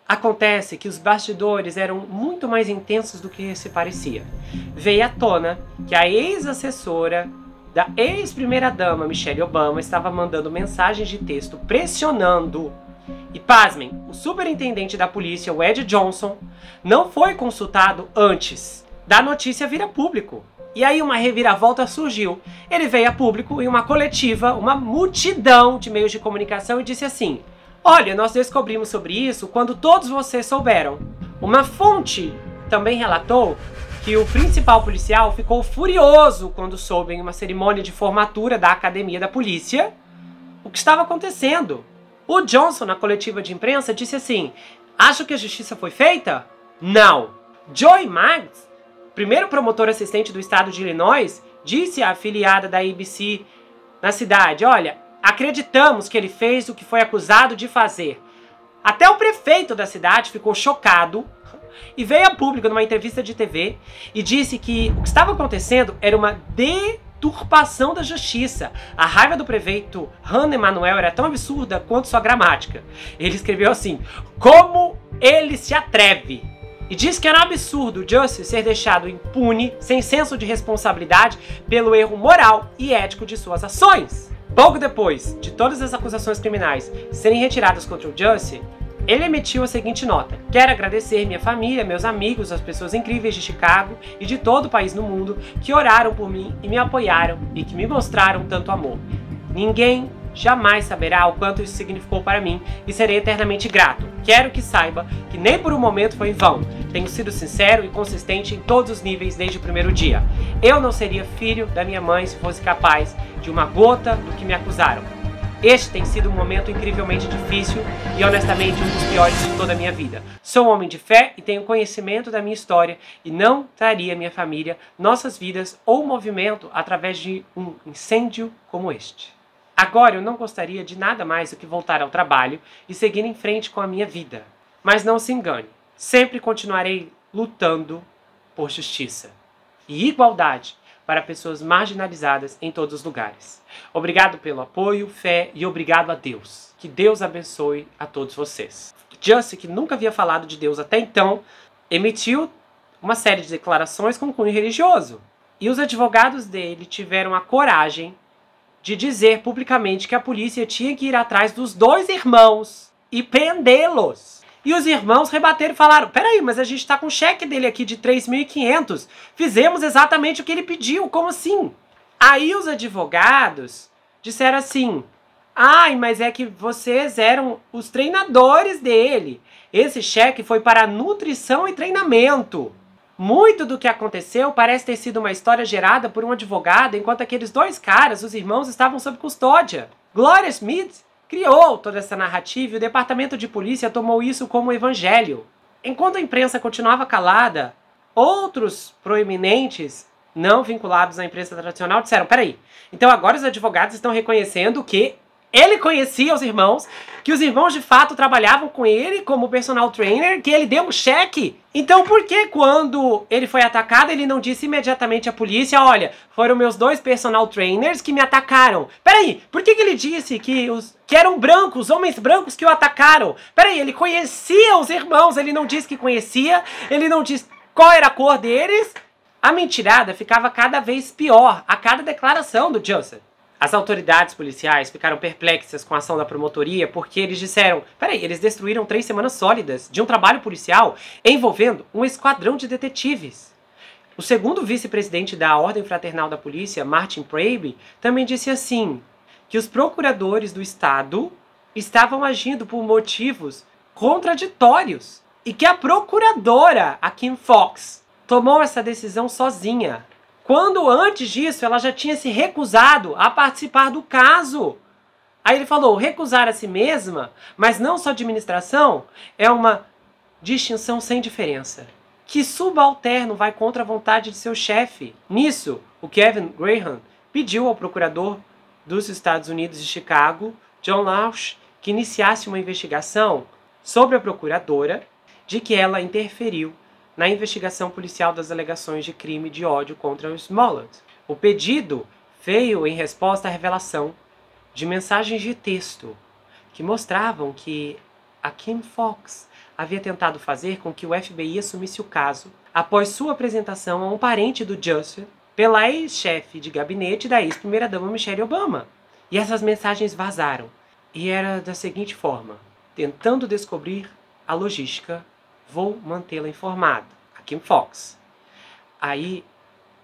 Acontece que os bastidores eram muito mais intensos do que se parecia. Veio à tona que a ex-assessora da ex-primeira-dama Michelle Obama estava mandando mensagens de texto pressionando. E pasmem, o superintendente da polícia, o Ed Johnson, não foi consultado antes da notícia vir a público. E aí uma reviravolta surgiu. Ele veio a público em uma coletiva, uma multidão de meios de comunicação e disse assim: olha, nós descobrimos sobre isso quando todos vocês souberam. Uma fonte também relatou que o principal policial ficou furioso quando soube em uma cerimônia de formatura da Academia da Polícia o que estava acontecendo. O Johnson, na coletiva de imprensa, disse assim: acho que a justiça foi feita? Não. Joy Maggs, primeiro promotor assistente do estado de Illinois, disse à afiliada da ABC na cidade: olha, acreditamos que ele fez o que foi acusado de fazer. Até o prefeito da cidade ficou chocado e veio a público numa entrevista de TV e disse que o que estava acontecendo era uma deturpação da justiça. A raiva do prefeito Juan Emanuel era tão absurda quanto sua gramática. Ele escreveu assim: como ele se atreve! E disse que era um absurdo o Jussie ser deixado impune, sem senso de responsabilidade, pelo erro moral e ético de suas ações. Pouco depois de todas as acusações criminais serem retiradas contra o Jussie, ele emitiu a seguinte nota: quero agradecer minha família, meus amigos, as pessoas incríveis de Chicago e de todo o país no mundo que oraram por mim e me apoiaram e que me mostraram tanto amor. Ninguém jamais saberá o quanto isso significou para mim e serei eternamente grato. Quero que saiba que nem por um momento foi em vão. Tenho sido sincero e consistente em todos os níveis desde o primeiro dia. Eu não seria filho da minha mãe se fosse capaz de uma gota do que me acusaram. Este tem sido um momento incrivelmente difícil e honestamente um dos piores de toda a minha vida. Sou um homem de fé e tenho conhecimento da minha história e não traria minha família, nossas vidas ou movimento através de um incêndio como este. Agora eu não gostaria de nada mais do que voltar ao trabalho e seguir em frente com a minha vida. Mas não se engane, sempre continuarei lutando por justiça e igualdade para pessoas marginalizadas em todos os lugares. Obrigado pelo apoio, fé e obrigado a Deus. Que Deus abençoe a todos vocês. Jussie, que nunca havia falado de Deus até então, emitiu uma série de declarações com cunho religioso. E os advogados dele tiveram a coragem de dizer publicamente que a polícia tinha que ir atrás dos dois irmãos e prendê-los. E os irmãos rebateram e falaram: peraí, mas a gente está com o cheque dele aqui de 3.500. Fizemos exatamente o que ele pediu, como assim? Aí os advogados disseram assim: ai, mas é que vocês eram os treinadores dele. Esse cheque foi para nutrição e treinamento. Muito do que aconteceu parece ter sido uma história gerada por um advogado, enquanto aqueles dois caras, os irmãos, estavam sob custódia. Gloria Smith criou toda essa narrativa e o departamento de polícia tomou isso como evangelho. Enquanto a imprensa continuava calada, outros proeminentes, não vinculados à imprensa tradicional, disseram: peraí, então agora os advogados estão reconhecendo que ele conhecia os irmãos, que os irmãos de fato trabalhavam com ele como personal trainer, que ele deu um cheque. Então por que quando ele foi atacado ele não disse imediatamente à polícia: olha, foram meus dois personal trainers que me atacaram? Peraí, por que ele disse que eram brancos, homens brancos que o atacaram? Peraí, ele conhecia os irmãos, ele não disse que conhecia, ele não disse qual era a cor deles. A mentirada ficava cada vez pior a cada declaração do Jussie. As autoridades policiais ficaram perplexas com a ação da promotoria porque eles disseram: peraí, eles destruíram 3 semanas sólidas de um trabalho policial envolvendo um esquadrão de detetives. O segundo vice-presidente da Ordem Fraternal da Polícia, Martin Praby, também disse assim, que os procuradores do estado estavam agindo por motivos contraditórios e que a procuradora, a Kim Foxx, tomou essa decisão sozinha, quando antes disso ela já tinha se recusado a participar do caso. Aí ele falou: recusar a si mesma, mas não sua administração, é uma distinção sem diferença. Que subalterno vai contra a vontade de seu chefe? Nisso, o Kevin Graham pediu ao procurador dos Estados Unidos de Chicago, John Lausch, que iniciasse uma investigação sobre a procuradora de que ela interferiu na investigação policial das alegações de crime de ódio contra o Smollett. O pedido veio em resposta à revelação de mensagens de texto que mostravam que a Kim Foxx havia tentado fazer com que o FBI assumisse o caso após sua apresentação a um parente do Justin pela ex-chefe de gabinete da ex-primeira-dama Michelle Obama. E essas mensagens vazaram. E era da seguinte forma: tentando descobrir a logística, vou mantê-la informada. A Kim Foxx. Aí,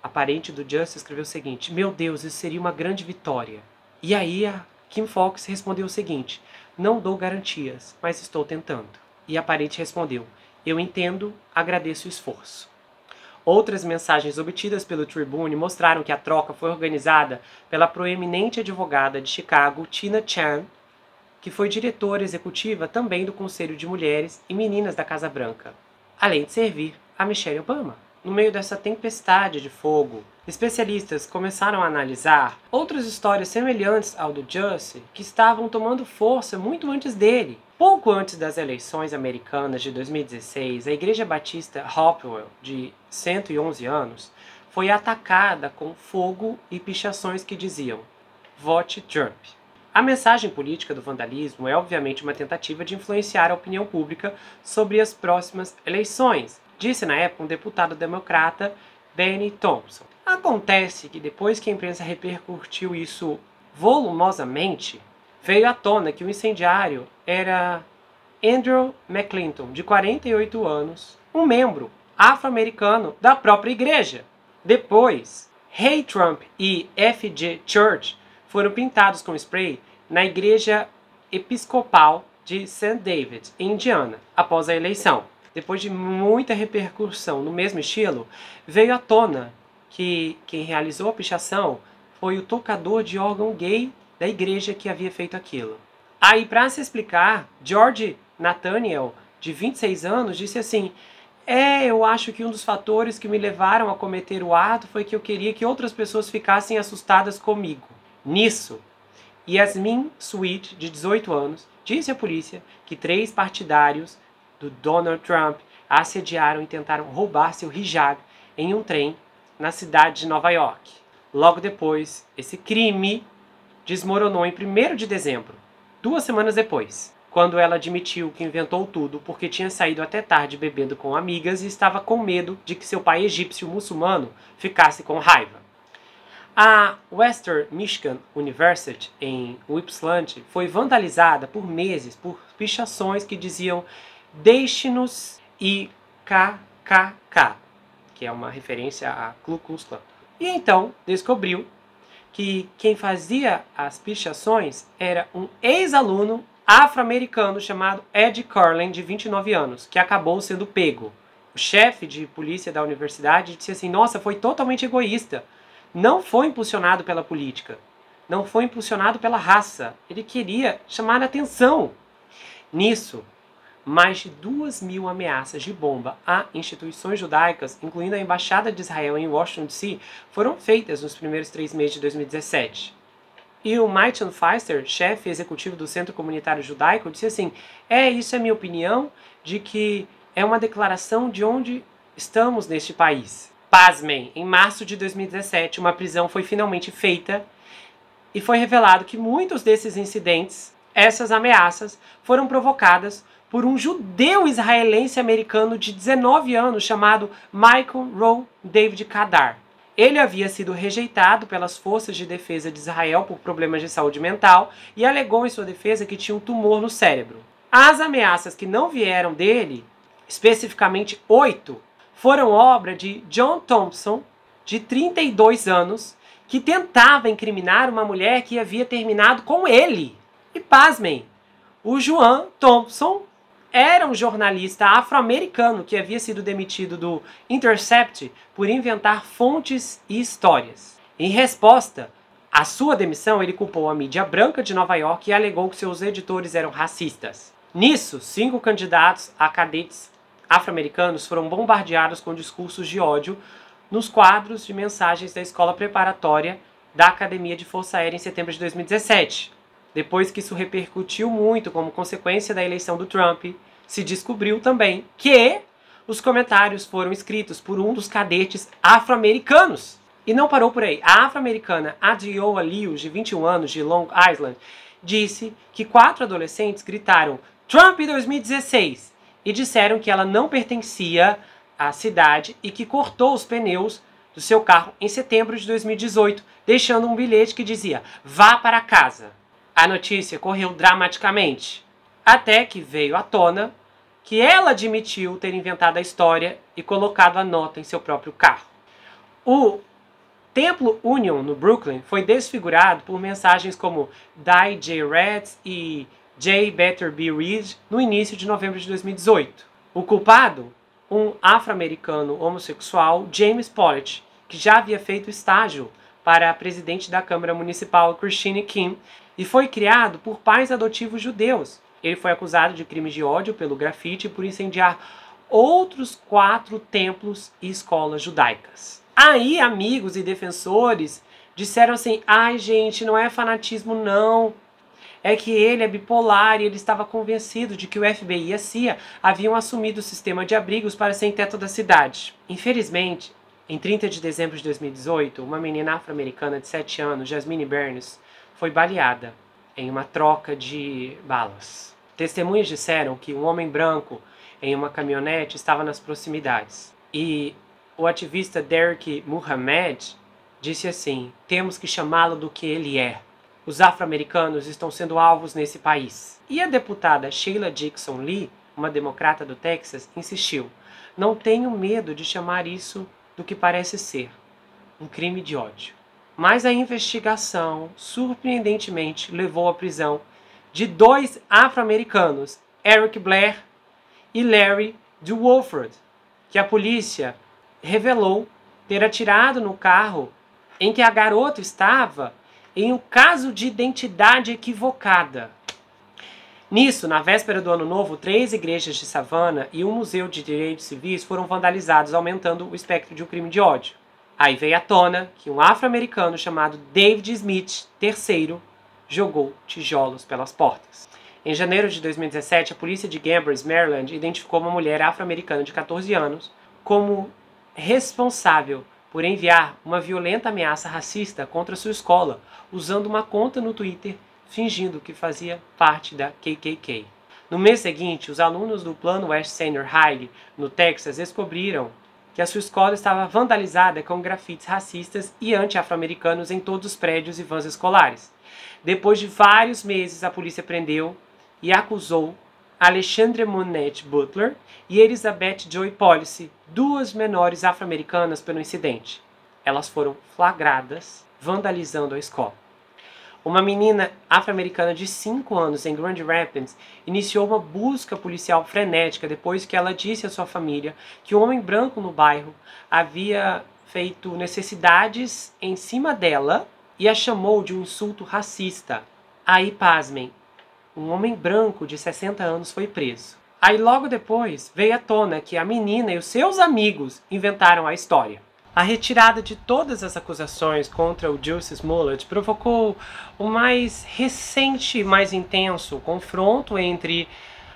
a parente do Justin escreveu o seguinte: meu Deus, isso seria uma grande vitória. E aí a Kim Foxx respondeu o seguinte: não dou garantias, mas estou tentando. E a parente respondeu: eu entendo, agradeço o esforço. Outras mensagens obtidas pelo Tribune mostraram que a troca foi organizada pela proeminente advogada de Chicago, Tina Chan, que foi diretora executiva também do Conselho de Mulheres e Meninas da Casa Branca, além de servir a Michelle Obama. No meio dessa tempestade de fogo, especialistas começaram a analisar outras histórias semelhantes ao do Jussie que estavam tomando força muito antes dele. Pouco antes das eleições americanas de 2016, a Igreja Batista Hopewell, de 111 anos, foi atacada com fogo e pichações que diziam: vote Trump. A mensagem política do vandalismo é obviamente uma tentativa de influenciar a opinião pública sobre as próximas eleições, disse na época um deputado democrata, Benny Thompson. Acontece que depois que a imprensa repercutiu isso volumosamente, veio à tona que o incendiário era Andrew McClinton, de 48 anos, um membro afro-americano da própria igreja. Depois, Hey Trump e F.J. Church foram pintados com spray na igreja episcopal de St. David, em Indiana, após a eleição. Depois de muita repercussão no mesmo estilo, veio à tona que quem realizou a pichação foi o tocador de órgão gay da igreja que havia feito aquilo. Aí, para se explicar, George Nathaniel, de 26 anos, disse assim: eu acho que um dos fatores que me levaram a cometer o ato foi que eu queria que outras pessoas ficassem assustadas comigo. Nisso, Yasmin Sweet, de 18 anos, disse à polícia que 3 partidários do Donald Trump a assediaram e tentaram roubar seu hijab em um trem na cidade de Nova York. Logo depois, esse crime desmoronou em 1º de dezembro, 2 semanas depois, quando ela admitiu que inventou tudo porque tinha saído até tarde bebendo com amigas e estava com medo de que seu pai egípcio muçulmano ficasse com raiva. A Western Michigan University, em Ypsilanti, foi vandalizada por meses por pichações que diziam "Deixe-nos" e KKK, que é uma referência a Ku Klux Klan. E então descobriu que quem fazia as pichações era um ex-aluno afro-americano chamado Ed Carlin, de 29 anos, que acabou sendo pego. O chefe de polícia da universidade disse assim: nossa, foi totalmente egoísta. Não foi impulsionado pela política. Não foi impulsionado pela raça. Ele queria chamar a atenção. Nisso, mais de 2.000 ameaças de bomba a instituições judaicas, incluindo a Embaixada de Israel em Washington, D.C., foram feitas nos primeiros 3 meses de 2017. E o Maiton Feister, chefe executivo do Centro Comunitário Judaico, disse assim: isso é minha opinião, de que é uma declaração de onde estamos neste país. Pasmem, em março de 2017, uma prisão foi finalmente feita e foi revelado que muitos desses incidentes, essas ameaças, foram provocadas por um judeu israelense americano de 19 anos chamado Michael Rowe David Kadar. Ele havia sido rejeitado pelas forças de defesa de Israel por problemas de saúde mental e alegou em sua defesa que tinha um tumor no cérebro. As ameaças que não vieram dele, especificamente 8, foram obra de John Thompson, de 32 anos, que tentava incriminar uma mulher que havia terminado com ele. E pasmem, o Joan Thompson era um jornalista afro-americano que havia sido demitido do Intercept por inventar fontes e histórias. Em resposta à sua demissão, ele culpou a mídia branca de Nova York e alegou que seus editores eram racistas. Nisso, 5 candidatos a cadetes afro-americanos foram bombardeados com discursos de ódio nos quadros de mensagens da escola preparatória da Academia de Força Aérea em setembro de 2017. Depois que isso repercutiu muito como consequência da eleição do Trump, se descobriu também que os comentários foram escritos por um dos cadetes afro-americanos. E não parou por aí. A afro-americana Adioa Lewis, de 21 anos, de Long Island, disse que 4 adolescentes gritaram "Trump 2016" e disseram que ela não pertencia à cidade e que cortou os pneus do seu carro em setembro de 2018, deixando um bilhete que dizia: "Vá para casa". A notícia correu dramaticamente, até que veio à tona que ela admitiu ter inventado a história e colocado a nota em seu próprio carro. O Templo Union, no Brooklyn, foi desfigurado por mensagens como "Die J. Reds" e "J. Better Be Read" no início de novembro de 2018. O culpado, um afro-americano homossexual, James Pollitt, que já havia feito estágio para a presidente da Câmara Municipal, Christine Kim, e foi criado por pais adotivos judeus. Ele foi acusado de crimes de ódio pelo grafite e por incendiar outros 4 templos e escolas judaicas. Aí, amigos e defensores disseram assim: "Ai, gente, não é fanatismo não. É que ele é bipolar e ele estava convencido de que o FBI e a CIA haviam assumido o sistema de abrigos para ser teto da cidade". Infelizmente, em 30 de dezembro de 2018, uma menina afro-americana de 7 anos, Jasmine Burns, foi baleada em uma troca de balas. Testemunhas disseram que um homem branco em uma caminhonete estava nas proximidades. E o ativista Derek Muhammad disse assim: "Temos que chamá-lo do que ele é. Os afro-americanos estão sendo alvos nesse país". E a deputada Sheila Jackson Lee, uma democrata do Texas, insistiu: "Não tenho medo de chamar isso do que parece ser um crime de ódio". Mas a investigação, surpreendentemente, levou à prisão de 2 afro-americanos, Eric Blair e Larry DeWolford, que a polícia revelou ter atirado no carro em que a garota estava em um caso de identidade equivocada. Nisso, na véspera do Ano Novo, 3 igrejas de Savannah e um museu de direitos civis foram vandalizados, aumentando o espectro de um crime de ódio. Aí veio à tona que um afro-americano chamado David Smith III jogou tijolos pelas portas. Em janeiro de 2017, a polícia de Gambers, Maryland, identificou uma mulher afro-americana de 14 anos como responsável por enviar uma violenta ameaça racista contra sua escola, usando uma conta no Twitter fingindo que fazia parte da KKK. No mês seguinte, os alunos do Plano West Senior High, no Texas, descobriram que a sua escola estava vandalizada com grafites racistas e anti-afro-americanos em todos os prédios e vans escolares. Depois de vários meses, a polícia prendeu e acusou Alexandra Monette Butler e Elizabeth Joy Policy, 2 menores afro-americanas, pelo incidente. Elas foram flagradas vandalizando a escola. Uma menina afro-americana de 5 anos em Grand Rapids iniciou uma busca policial frenética depois que ela disse à sua família que um homem branco no bairro havia feito necessidades em cima dela e a chamou de um insulto racista. Aí, pasmem, um homem branco de 60 anos foi preso. Aí logo depois veio à tona que a menina e os seus amigos inventaram a história. A retirada de todas as acusações contra o Jussie Smollett provocou o mais recente e mais intenso confronto entre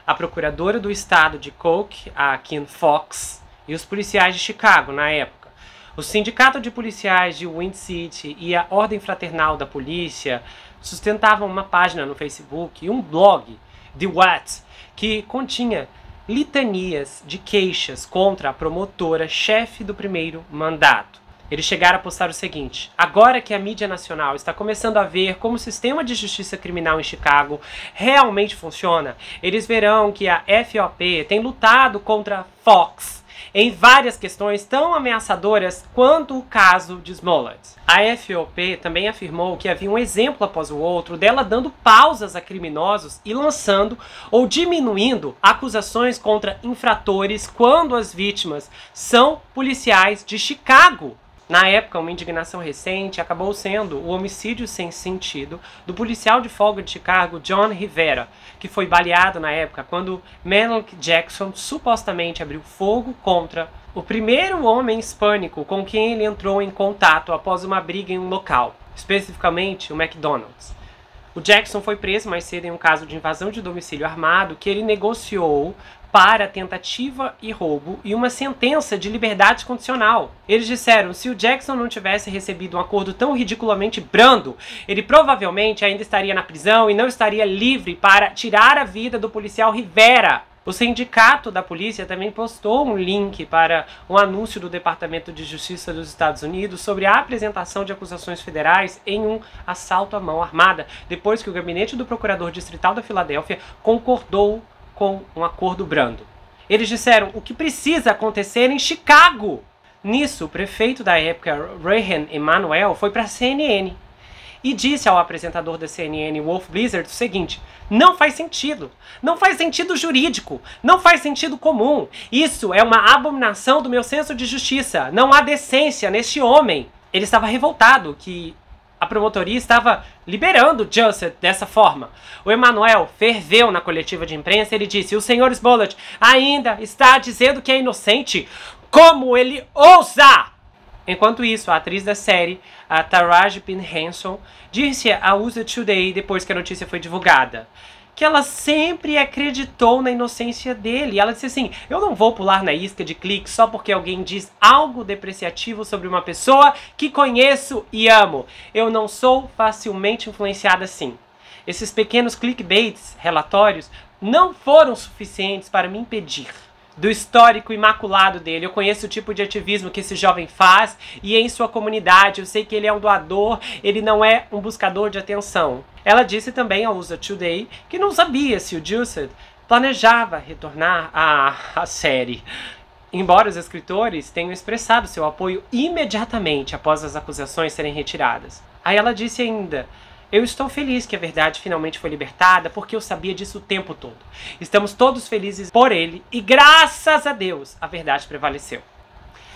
a procuradora do estado de Coke, a Kim Foxx, e os policiais de Chicago na época. O sindicato de policiais de Wind City e a Ordem Fraternal da Polícia sustentavam uma página no Facebook e um blog, The What, que continha litanias de queixas contra a promotora-chefe do primeiro mandato. Eles chegaram a postar o seguinte: agora que a mídia nacional está começando a ver como o sistema de justiça criminal em Chicago realmente funciona, eles verão que a FOP tem lutado contra Fox em várias questões tão ameaçadoras quanto o caso de Smollett. A FOP também afirmou que havia um exemplo após o outro dela dando pausas a criminosos e lançando ou diminuindo acusações contra infratores quando as vítimas são policiais de Chicago. Na época, uma indignação recente acabou sendo o homicídio sem sentido do policial de folga de Chicago, John Rivera, que foi baleado na época quando Maynard Jackson supostamente abriu fogo contra o primeiro homem hispânico com quem ele entrou em contato após uma briga em um local, especificamente o McDonald's. O Jackson foi preso mais cedo em um caso de invasão de domicílio armado que ele negociou para tentativa e roubo e uma sentença de liberdade condicional. Eles disseram que se o Jackson não tivesse recebido um acordo tão ridiculamente brando, ele provavelmente ainda estaria na prisão e não estaria livre para tirar a vida do policial Rivera. O sindicato da polícia também postou um link para um anúncio do Departamento de Justiça dos Estados Unidos sobre a apresentação de acusações federais em um assalto à mão armada, depois que o gabinete do procurador distrital da Filadélfia concordou com um acordo brando. Eles disseram o que precisa acontecer em Chicago. Nisso, o prefeito da época, Rahan Emanuel, foi para a CNN e disse ao apresentador da CNN, Wolf Blizzard, o seguinte: não faz sentido jurídico, não faz sentido comum, isso é uma abominação do meu senso de justiça, não há decência neste homem. Ele estava revoltado que a promotoria estava liberando Joseph dessa forma. O Emanuel ferveu na coletiva de imprensa. Ele disse: o Sr. Smollett ainda está dizendo que é inocente. Como ele ousa! Enquanto isso, a atriz da série, a Taraji P. Henson, disse a USA Today, depois que a notícia foi divulgada, que ela sempre acreditou na inocência dele. Ela disse assim: eu não vou pular na isca de clique só porque alguém diz algo depreciativo sobre uma pessoa que conheço e amo. Eu não sou facilmente influenciada assim. Esses pequenos clickbaits, relatórios, não foram suficientes para me impedir do histórico imaculado dele. Eu conheço o tipo de ativismo que esse jovem faz e em sua comunidade. Eu sei que ele é um doador, ele não é um buscador de atenção. Ela disse também ao USA Today que não sabia se o Joseph planejava retornar à série, embora os escritores tenham expressado seu apoio imediatamente após as acusações serem retiradas. Aí ela disse ainda: eu estou feliz que a verdade finalmente foi libertada, porque eu sabia disso o tempo todo. Estamos todos felizes por ele e, graças a Deus, a verdade prevaleceu.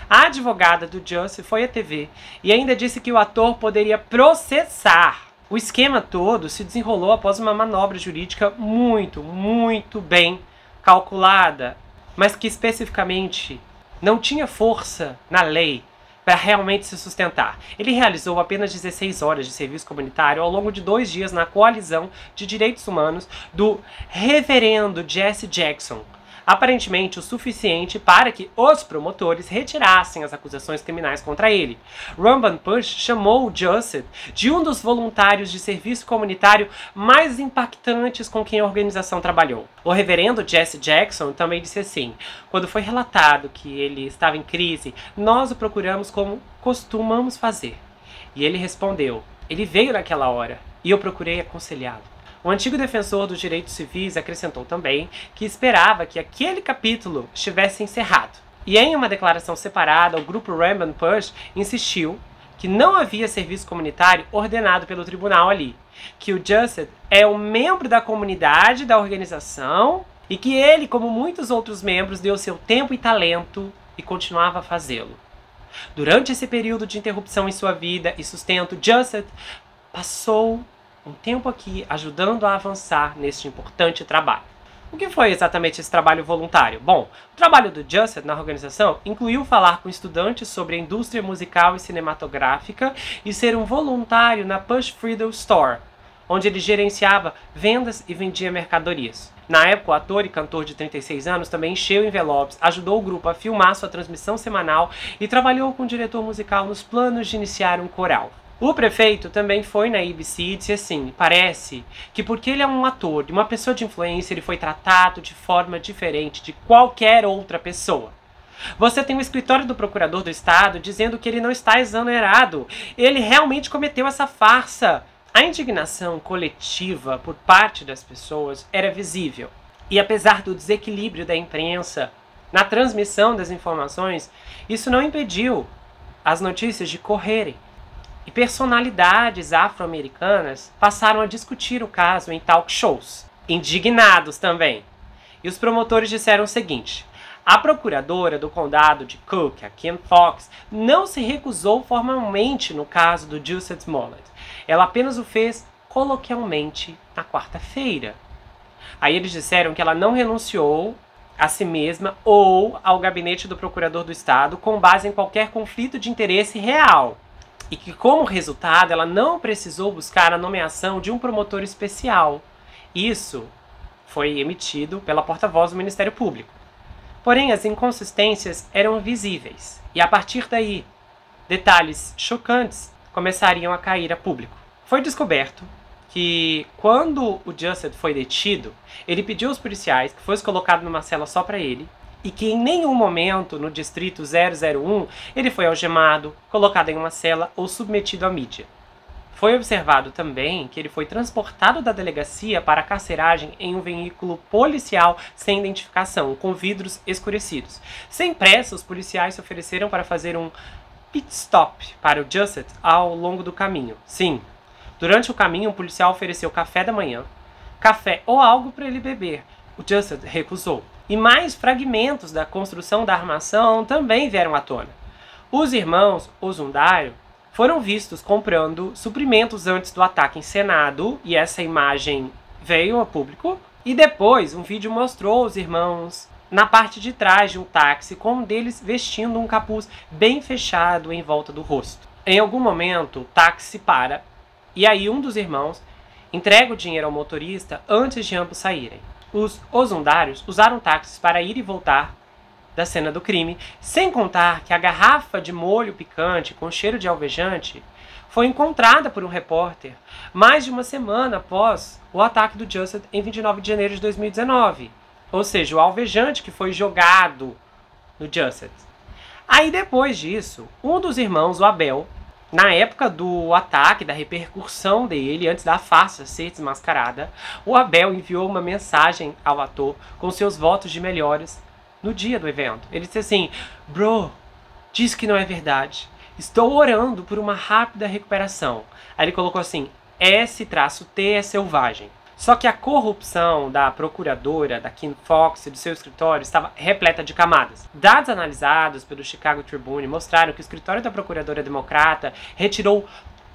A advogada do Joseph foi à TV e ainda disse que o ator poderia processar. O esquema todo se desenrolou após uma manobra jurídica muito bem calculada, mas que especificamente não tinha força na lei para realmente se sustentar. Ele realizou apenas 16 horas de serviço comunitário ao longo de 2 dias na coalizão de direitos humanos do reverendo Jesse Jackson, aparentemente o suficiente para que os promotores retirassem as acusações criminais contra ele. Rumban Push chamou o Joseph de um dos voluntários de serviço comunitário mais impactantes com quem a organização trabalhou. O reverendo Jesse Jackson também disse assim: quando foi relatado que ele estava em crise, nós o procuramos como costumamos fazer. E ele respondeu: ele veio naquela hora e eu procurei aconselhá-lo. O antigo defensor dos direitos civis acrescentou também que esperava que aquele capítulo estivesse encerrado. E em uma declaração separada, o grupo Rumban Push insistiu que não havia serviço comunitário ordenado pelo tribunal ali, que o Joseph é um membro da comunidade da organização e que ele, como muitos outros membros, deu seu tempo e talento e continuava a fazê-lo. Durante esse período de interrupção em sua vida e sustento, Joseph passou um tempo aqui ajudando a avançar neste importante trabalho. O que foi exatamente esse trabalho voluntário? Bom, o trabalho do Joseph na organização incluiu falar com estudantes sobre a indústria musical e cinematográfica e ser um voluntário na Push Freedom Store, onde ele gerenciava vendas e vendia mercadorias. Na época, o ator e cantor de 36 anos também encheu envelopes, ajudou o grupo a filmar sua transmissão semanal e trabalhou com o diretor musical nos planos de iniciar um coral. O prefeito também foi na ABC e disse assim: parece que porque ele é um ator e uma pessoa de influência, ele foi tratado de forma diferente de qualquer outra pessoa. Você tem o escritório do procurador do estado dizendo que ele não está exonerado. Ele realmente cometeu essa farsa. A indignação coletiva por parte das pessoas era visível. E apesar do desequilíbrio da imprensa na transmissão das informações, isso não impediu as notícias de correrem. E personalidades afro-americanas passaram a discutir o caso em talk shows, indignados também. E os promotores disseram o seguinte: a procuradora do condado de Cook, a Kim Fox, não se recusou formalmente no caso do Joseph Smollett. Ela apenas o fez coloquialmente na quarta-feira. Aí eles disseram que ela não renunciou a si mesma ou ao gabinete do procurador do estado com base em qualquer conflito de interesse real. E que, como resultado, ela não precisou buscar a nomeação de um promotor especial. Isso foi emitido pela porta-voz do Ministério Público. Porém, as inconsistências eram visíveis. E a partir daí, detalhes chocantes começariam a cair a público. Foi descoberto que quando o Jussett foi detido, ele pediu aos policiais que fosse colocado numa cela só para ele e que em nenhum momento no distrito 001 ele foi algemado, colocado em uma cela ou submetido à mídia. Foi observado também que ele foi transportado da delegacia para a carceragem em um veículo policial sem identificação, com vidros escurecidos. Sem pressa, os policiais se ofereceram para fazer um pit stop para o Jussett ao longo do caminho. Sim, durante o caminho, um policial ofereceu café da manhã, café ou algo para ele beber. O Jussett recusou. E mais fragmentos da construção da armação também vieram à tona. Os irmãos Ozundário foram vistos comprando suprimentos antes do ataque encenado, e essa imagem veio a público. E depois, um vídeo mostrou os irmãos na parte de trás de um táxi, com um deles vestindo um capuz bem fechado em volta do rosto. Em algum momento, o táxi para, e aí um dos irmãos entrega o dinheiro ao motorista antes de ambos saírem. Os Ozundários usaram táxis para ir e voltar da cena do crime, sem contar que a garrafa de molho picante com cheiro de alvejante foi encontrada por um repórter mais de uma semana após o ataque do Jussett em 29 de janeiro de 2019. Ou seja, o alvejante que foi jogado no Jussett. Aí depois disso, um dos irmãos, o Abel, na época do ataque, da repercussão dele, antes da farsa ser desmascarada, o Abel enviou uma mensagem ao ator com seus votos de melhoras no dia do evento. Ele disse assim: "Bro, diz que não é verdade. Estou orando por uma rápida recuperação." Aí ele colocou assim: S-T é selvagem. Só que a corrupção da procuradora, da Kim Foxx e do seu escritório estava repleta de camadas. Dados analisados pelo Chicago Tribune mostraram que o escritório da procuradora democrata retirou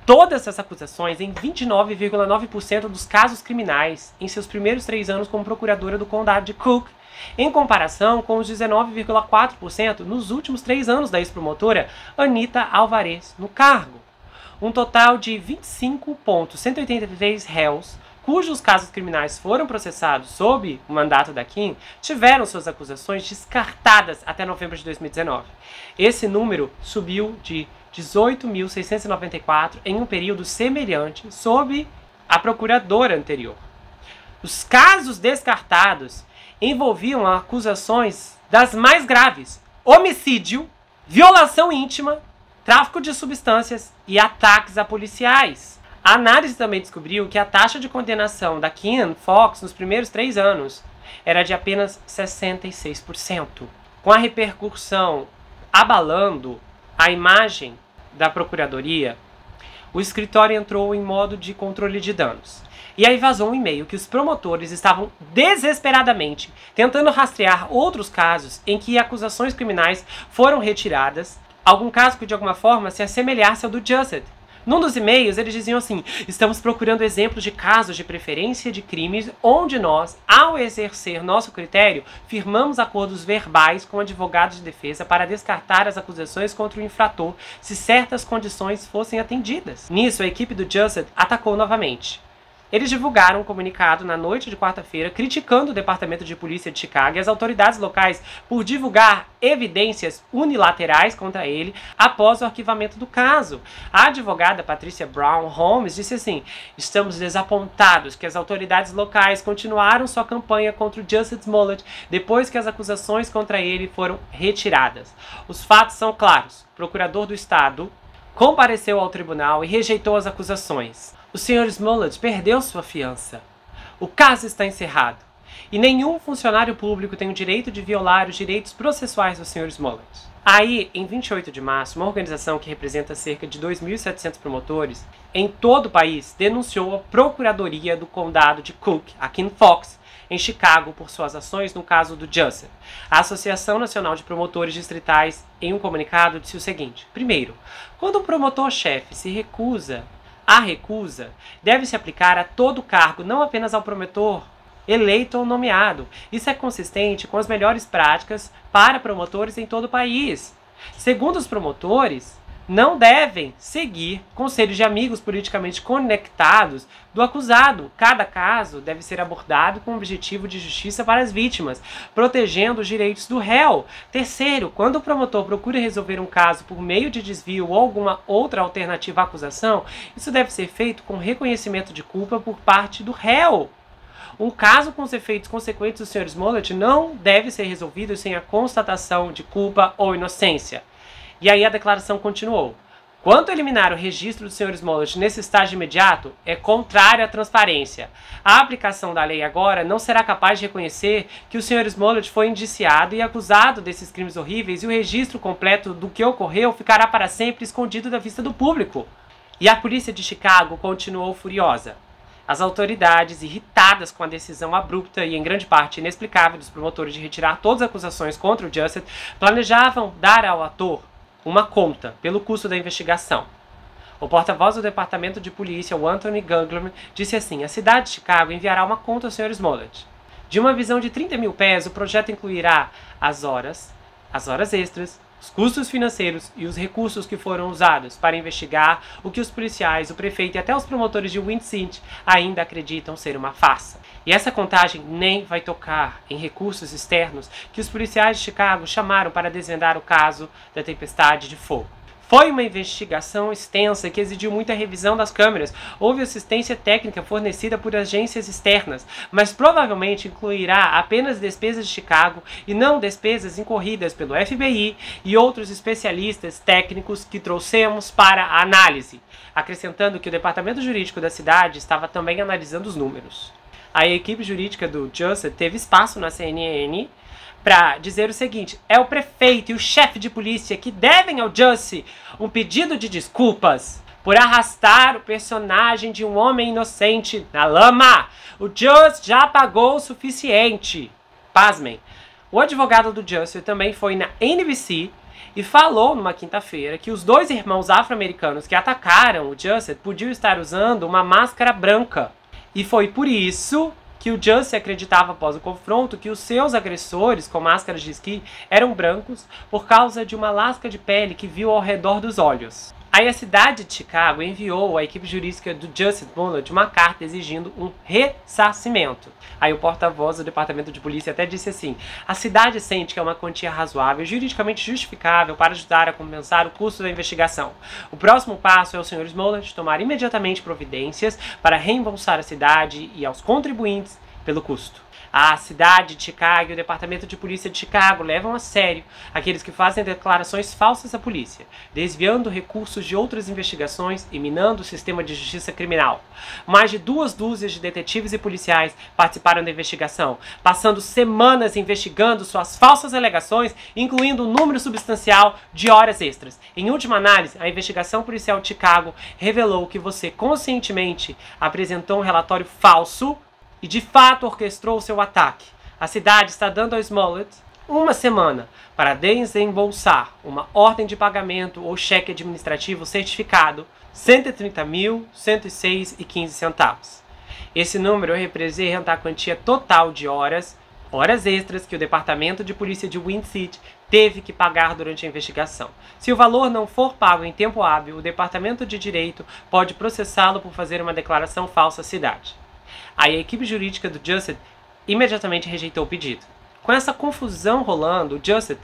todas as acusações em 29,9% dos casos criminais em seus primeiros 3 anos como procuradora do condado de Cook, em comparação com os 19,4% nos últimos 3 anos da ex-promotora Anita Alvarez no cargo. Um total de 25,183 réus, cujos casos criminais foram processados sob o mandato da Kim, tiveram suas acusações descartadas até novembro de 2019. Esse número subiu de 18.694 em um período semelhante sob a procuradora anterior. Os casos descartados envolviam acusações das mais graves: homicídio, violação íntima, tráfico de substâncias e ataques a policiais. A análise também descobriu que a taxa de condenação da Kim Foxx nos primeiros 3 anos era de apenas 66%. Com a repercussão abalando a imagem da Procuradoria, o escritório entrou em modo de controle de danos. E aí vazou um e-mail que os promotores estavam desesperadamente tentando rastrear outros casos em que acusações criminais foram retiradas, algum caso que de alguma forma se assemelhasse ao do Jussett. Num dos e-mails, eles diziam assim: "Estamos procurando exemplos de casos de preferência de crimes onde nós, ao exercer nosso critério, firmamos acordos verbais com advogados de defesa para descartar as acusações contra o infrator se certas condições fossem atendidas." Nisso, a equipe do Jussett atacou novamente. Eles divulgaram um comunicado na noite de quarta-feira criticando o Departamento de Polícia de Chicago e as autoridades locais por divulgar evidências unilaterais contra ele após o arquivamento do caso. A advogada Patricia Brown Holmes disse assim: "Estamos desapontados que as autoridades locais continuaram sua campanha contra o Jussie Smollett depois que as acusações contra ele foram retiradas. Os fatos são claros. O procurador do estado compareceu ao tribunal e rejeitou as acusações. O Sr. Smollett perdeu sua fiança. O caso está encerrado. E nenhum funcionário público tem o direito de violar os direitos processuais do Sr. Smollett." Aí, em 28 de março, uma organização que representa cerca de 2.700 promotores em todo o país denunciou a Procuradoria do Condado de Cook, a Kim Foxx, em Chicago, por suas ações no caso do Jussett. A Associação Nacional de Promotores Distritais, em um comunicado, disse o seguinte: primeiro, quando o promotor-chefe se recusa, a recusa deve-se aplicar a todo cargo, não apenas ao promotor eleito ou nomeado. Isso é consistente com as melhores práticas para promotores em todo o país. Segundo os promotores, não devem seguir conselhos de amigos politicamente conectados do acusado. Cada caso deve ser abordado com o objetivo de justiça para as vítimas, protegendo os direitos do réu. Terceiro, quando o promotor procura resolver um caso por meio de desvio ou alguma outra alternativa à acusação, isso deve ser feito com reconhecimento de culpa por parte do réu. Um caso com os efeitos consequentes do Sr. Smollett não deve ser resolvido sem a constatação de culpa ou inocência. E aí a declaração continuou. Quanto a eliminar o registro do Sr. Smollett nesse estágio imediato, é contrário à transparência. A aplicação da lei agora não será capaz de reconhecer que o Sr. Smollett foi indiciado e acusado desses crimes horríveis e o registro completo do que ocorreu ficará para sempre escondido da vista do público. E a polícia de Chicago continuou furiosa. As autoridades, irritadas com a decisão abrupta e em grande parte inexplicável dos promotores de retirar todas as acusações contra o Jusset, planejavam dar ao ator uma conta pelo custo da investigação. O porta-voz do departamento de polícia, o Anthony Gangler, disse assim: a cidade de Chicago enviará uma conta ao Sr. Smollett. De uma visão de 30 mil pés, o projeto incluirá as horas extras, os custos financeiros e os recursos que foram usados para investigar o que os policiais, o prefeito e até os promotores de Wind City ainda acreditam ser uma farsa. E essa contagem nem vai tocar em recursos externos que os policiais de Chicago chamaram para desvendar o caso da tempestade de fogo. Foi uma investigação extensa que exigiu muita revisão das câmeras. Houve assistência técnica fornecida por agências externas, mas provavelmente incluirá apenas despesas de Chicago e não despesas incorridas pelo FBI e outros especialistas técnicos que trouxemos para a análise, acrescentando que o departamento jurídico da cidade estava também analisando os números. A equipe jurídica do Jusset teve espaço na CNN para dizer o seguinte: é o prefeito e o chefe de polícia que devem ao Jussie um pedido de desculpas por arrastar o personagem de um homem inocente na lama. O Jussie já pagou o suficiente. Pasmem, o advogado do Jussie também foi na NBC e falou numa quinta-feira que os dois irmãos afro-americanos que atacaram o Jusset podiam estar usando uma máscara branca. E foi por isso que o Jussie acreditava após o confronto que os seus agressores com máscaras de esqui eram brancos por causa de uma lasca de pele que viu ao redor dos olhos. Aí a cidade de Chicago enviou à equipe jurídica do Jussie Smollett uma carta exigindo um ressarcimento. Aí o porta-voz do departamento de polícia até disse assim: a cidade sente que é uma quantia razoável e juridicamente justificável para ajudar a compensar o custo da investigação. O próximo passo é o Sr. Smollett tomar imediatamente providências para reembolsar a cidade e aos contribuintes pelo custo. A cidade de Chicago e o departamento de polícia de Chicago levam a sério aqueles que fazem declarações falsas à polícia, desviando recursos de outras investigações e minando o sistema de justiça criminal. Mais de 2 dúzias de detetives e policiais participaram da investigação, passando semanas investigando suas falsas alegações, incluindo um número substancial de horas extras. Em última análise, a investigação policial de Chicago revelou que você conscientemente apresentou um relatório falso e de fato orquestrou seu ataque. A cidade está dando ao Smollett uma semana para desembolsar uma ordem de pagamento ou cheque administrativo certificado R$ 130.106,15. Esse número representa a quantia total de horas extras que o departamento de polícia de Wind City teve que pagar durante a investigação. Se o valor não for pago em tempo hábil, o departamento de direito pode processá-lo por fazer uma declaração falsa à cidade. Aí a equipe jurídica do Jusset imediatamente rejeitou o pedido. Com essa confusão rolando, o Jusset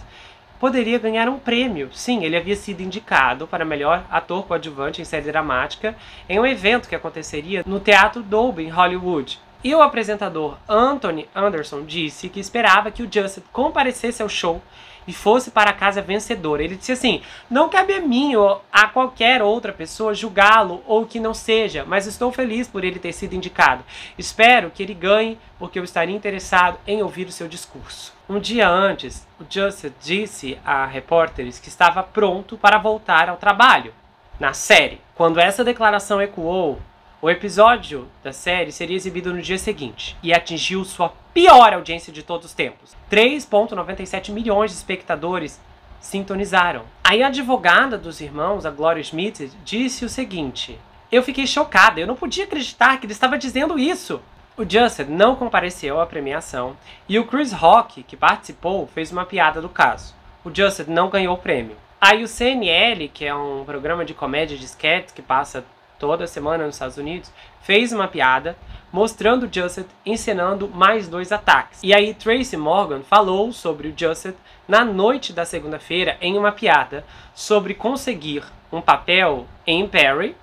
poderia ganhar um prêmio. Sim, ele havia sido indicado para melhor ator coadjuvante em série dramática em um evento que aconteceria no Teatro Dolby, em Hollywood. E o apresentador Anthony Anderson disse que esperava que o Jusset comparecesse ao show e fosse para casa vencedor. Ele disse assim: não cabe a mim ou a qualquer outra pessoa julgá-lo ou que não seja, mas estou feliz por ele ter sido indicado. Espero que ele ganhe, porque eu estaria interessado em ouvir o seu discurso. Um dia antes, o Jusset disse a repórteres que estava pronto para voltar ao trabalho na série. Quando essa declaração ecoou, o episódio da série seria exibido no dia seguinte e atingiu sua pior audiência de todos os tempos. 3,97 milhões de espectadores sintonizaram. Aí a advogada dos irmãos, a Gloria Smith, disse o seguinte: eu fiquei chocada, eu não podia acreditar que ele estava dizendo isso. O Jusset não compareceu à premiação e o Chris Rock, que participou, fez uma piada do caso. O Jusset não ganhou o prêmio. Aí o CNL, que é um programa de comédia de sketches que passa toda semana nos Estados Unidos, fez uma piada mostrando o Jusset encenando mais 2 ataques. E aí Tracy Morgan falou sobre o Jusset na noite da segunda-feira em uma piada sobre conseguir um papel em Perry,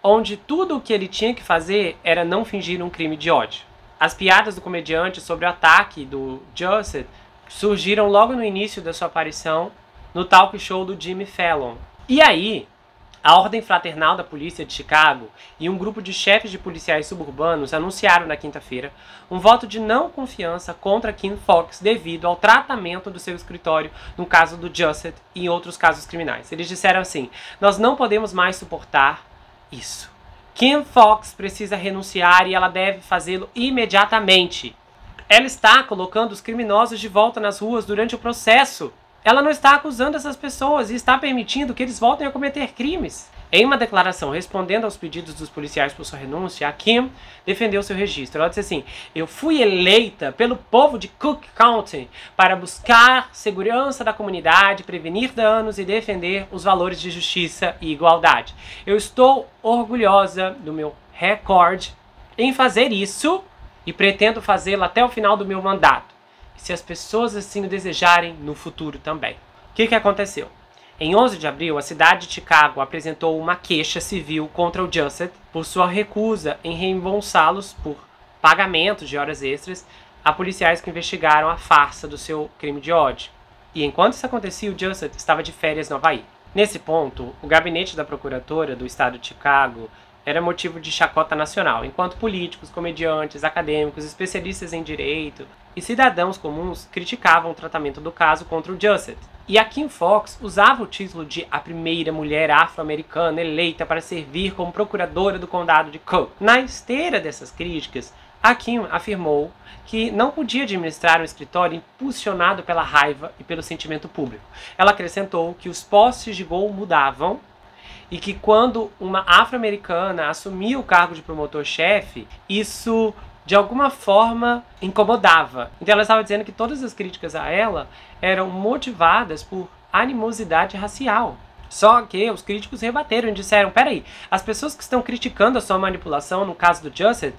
onde tudo o que ele tinha que fazer era não fingir um crime de ódio. As piadas do comediante sobre o ataque do Jusset surgiram logo no início da sua aparição no talk show do Jimmy Fallon. E aí, a Ordem Fraternal da Polícia de Chicago e um grupo de chefes de policiais suburbanos anunciaram na quinta-feira um voto de não confiança contra Kim Foxx devido ao tratamento do seu escritório no caso do Jusset e em outros casos criminais. Eles disseram assim: nós não podemos mais suportar isso. Kim Foxx precisa renunciar e ela deve fazê-lo imediatamente. Ela está colocando os criminosos de volta nas ruas durante o processo. Ela não está acusando essas pessoas e está permitindo que eles voltem a cometer crimes. Em uma declaração respondendo aos pedidos dos policiais por sua renúncia, a Kim defendeu seu registro. Ela disse assim: eu fui eleita pelo povo de Cook County para buscar segurança da comunidade, prevenir danos e defender os valores de justiça e igualdade. Eu estou orgulhosa do meu recorde em fazer isso e pretendo fazê-lo até o final do meu mandato. Se as pessoas assim o desejarem no futuro também. O que aconteceu? Em 11 de abril, a cidade de Chicago apresentou uma queixa civil contra o Jusset por sua recusa em reembolsá-los por pagamentos de horas extras a policiais que investigaram a farsa do seu crime de ódio. E enquanto isso acontecia, o Jusset estava de férias no Havaí. Nesse ponto, o gabinete da procuradora do estado de Chicago era motivo de chacota nacional, enquanto políticos, comediantes, acadêmicos, especialistas em direito e cidadãos comuns criticavam o tratamento do caso contra o Jusset. E a Kim Foxx usava o título de a primeira mulher afro-americana eleita para servir como procuradora do condado de Cook. Na esteira dessas críticas, a Kim afirmou que não podia administrar um escritório impulsionado pela raiva e pelo sentimento público. Ela acrescentou que os postes de gol mudavam e que quando uma afro-americana assumia o cargo de promotor-chefe, isso de alguma forma incomodava. Então ela estava dizendo que todas as críticas a ela eram motivadas por animosidade racial. Só que os críticos rebateram e disseram: peraí, as pessoas que estão criticando a sua manipulação no caso do Jusset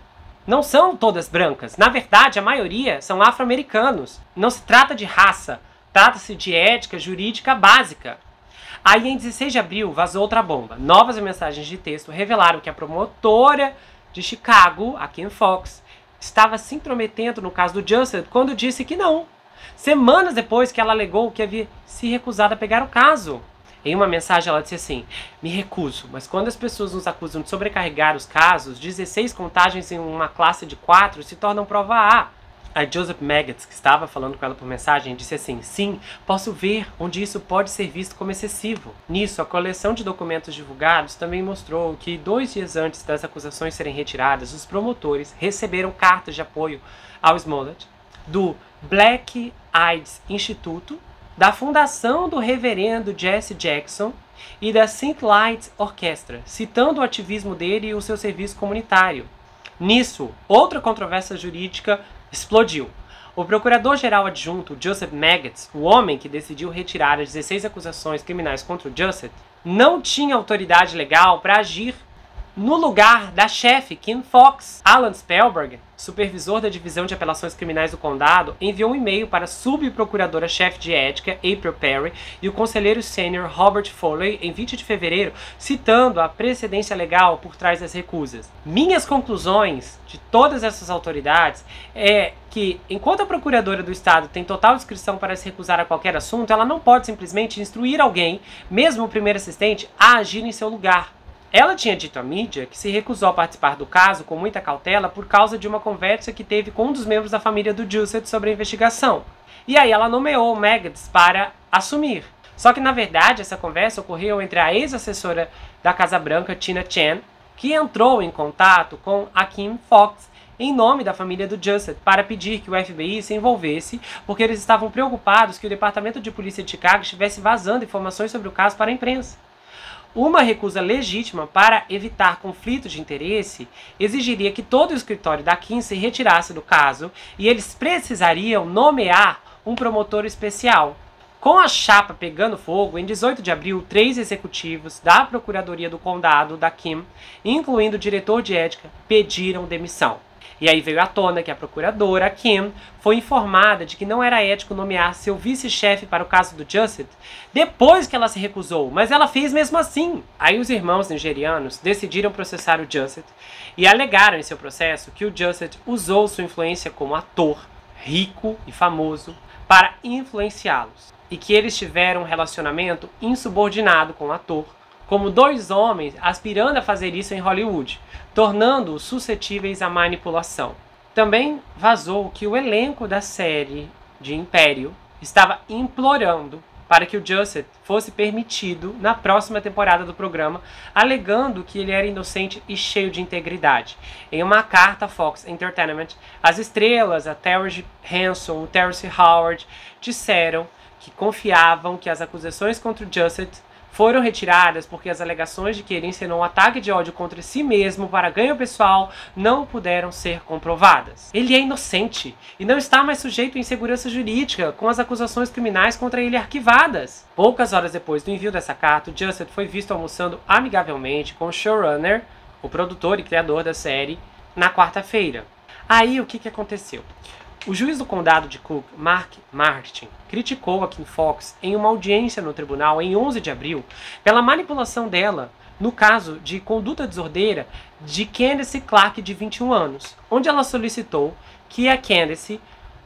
não são todas brancas. Na verdade, a maioria são afro-americanos. Não se trata de raça, trata-se de ética jurídica básica. Aí, em 16 de abril, vazou outra bomba. Novas mensagens de texto revelaram que a promotora de Chicago, a Kim Foxx, estava se intrometendo no caso do Jusset quando disse que não. Semanas depois que ela alegou que havia se recusado a pegar o caso. Em uma mensagem ela disse assim: me recuso, mas quando as pessoas nos acusam de sobrecarregar os casos, 16 contagens em uma classe de 4 se tornam prova A. A Joseph Maggots, que estava falando com ela por mensagem, disse assim: sim, posso ver onde isso pode ser visto como excessivo. Nisso, a coleção de documentos divulgados também mostrou que 2 dias antes das acusações serem retiradas, os promotores receberam cartas de apoio ao Smollett, do Black Eyed Instituto, da Fundação do Reverendo Jesse Jackson e da St. Light Orchestra, citando o ativismo dele e o seu serviço comunitário. Nisso, outra controvérsia jurídica explodiu. O procurador-geral adjunto, Joseph Maggots, o homem que decidiu retirar as 16 acusações criminais contra o Jusset, não tinha autoridade legal para agir no lugar da chefe, Kim Foxx. Alan Spellberg, supervisor da divisão de apelações criminais do condado, enviou um e-mail para a subprocuradora-chefe de ética, April Perry, e o conselheiro sênior Robert Foley em 20 de fevereiro, citando a precedência legal por trás das recusas. Minhas conclusões de todas essas autoridades é que, enquanto a procuradora do estado tem total discrição para se recusar a qualquer assunto, ela não pode simplesmente instruir alguém, mesmo o primeiro assistente, a agir em seu lugar. Ela tinha dito à mídia que se recusou a participar do caso com muita cautela por causa de uma conversa que teve com um dos membros da família do Jusset sobre a investigação. E aí ela nomeou o Maggots para assumir. Só que na verdade essa conversa ocorreu entre a ex-assessora da Casa Branca, Tina Chan, que entrou em contato com a Kim Foxx em nome da família do Jusset para pedir que o FBI se envolvesse, porque eles estavam preocupados que o Departamento de Polícia de Chicago estivesse vazando informações sobre o caso para a imprensa. Uma recusa legítima para evitar conflito de interesse exigiria que todo o escritório da Kim se retirasse do caso e eles precisariam nomear um promotor especial. Com a chapa pegando fogo, em 18 de abril, 3 executivos da Procuradoria do Condado da Kim, incluindo o diretor de ética, pediram demissão. E aí veio à tona que a procuradora, Kim, foi informada de que não era ético nomear seu vice-chefe para o caso do Jusset depois que ela se recusou, mas ela fez mesmo assim. Aí os irmãos nigerianos decidiram processar o Jusset e alegaram em seu processo que o Jusset usou sua influência como ator, rico e famoso, para influenciá-los, e que eles tiveram um relacionamento insubordinado com o ator, como 2 homens aspirando a fazer isso em Hollywood, tornando-os suscetíveis à manipulação. Também vazou que o elenco da série de Império estava implorando para que o Jusset fosse permitido na próxima temporada do programa, alegando que ele era inocente e cheio de integridade. Em uma carta à Fox Entertainment, as estrelas, a Terry Hanson, o Terrence Howard, disseram que confiavam que as acusações contra o Jusset foram retiradas porque as alegações de que ele encenou um ataque de ódio contra si mesmo para ganho pessoal não puderam ser comprovadas. Ele é inocente e não está mais sujeito à insegurança jurídica, com as acusações criminais contra ele arquivadas. Poucas horas depois do envio dessa carta, o Jusset foi visto almoçando amigavelmente com o showrunner, o produtor e criador da série, na quarta-feira. Aí o que aconteceu? O juiz do condado de Cook, Mark Martin, criticou a Kim Fox em uma audiência no tribunal em 11 de abril pela manipulação dela no caso de conduta desordeira de Candace Clark, de 21 anos, onde ela solicitou que a Candace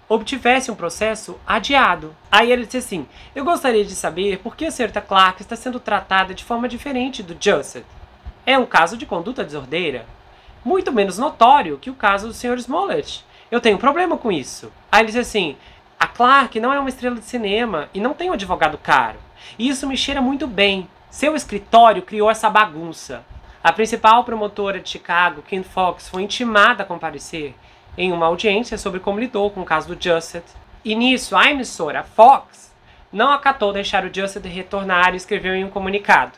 obtivesse um processo adiado. Aí ele disse assim: eu gostaria de saber por que a senhorita Clark está sendo tratada de forma diferente do Jusset. É um caso de conduta desordeira, muito menos notório que o caso do Sr. Smollett. Eu tenho um problema com isso. Aí ele diz assim: a Clark não é uma estrela de cinema e não tem um advogado caro. E isso me cheira muito bem. Seu escritório criou essa bagunça. A principal promotora de Chicago, Kim Fox, foi intimada a comparecer em uma audiência sobre como lidou com o caso do Jusset. E nisso, a emissora Fox não acatou deixar o Jusset retornar e escreveu em um comunicado: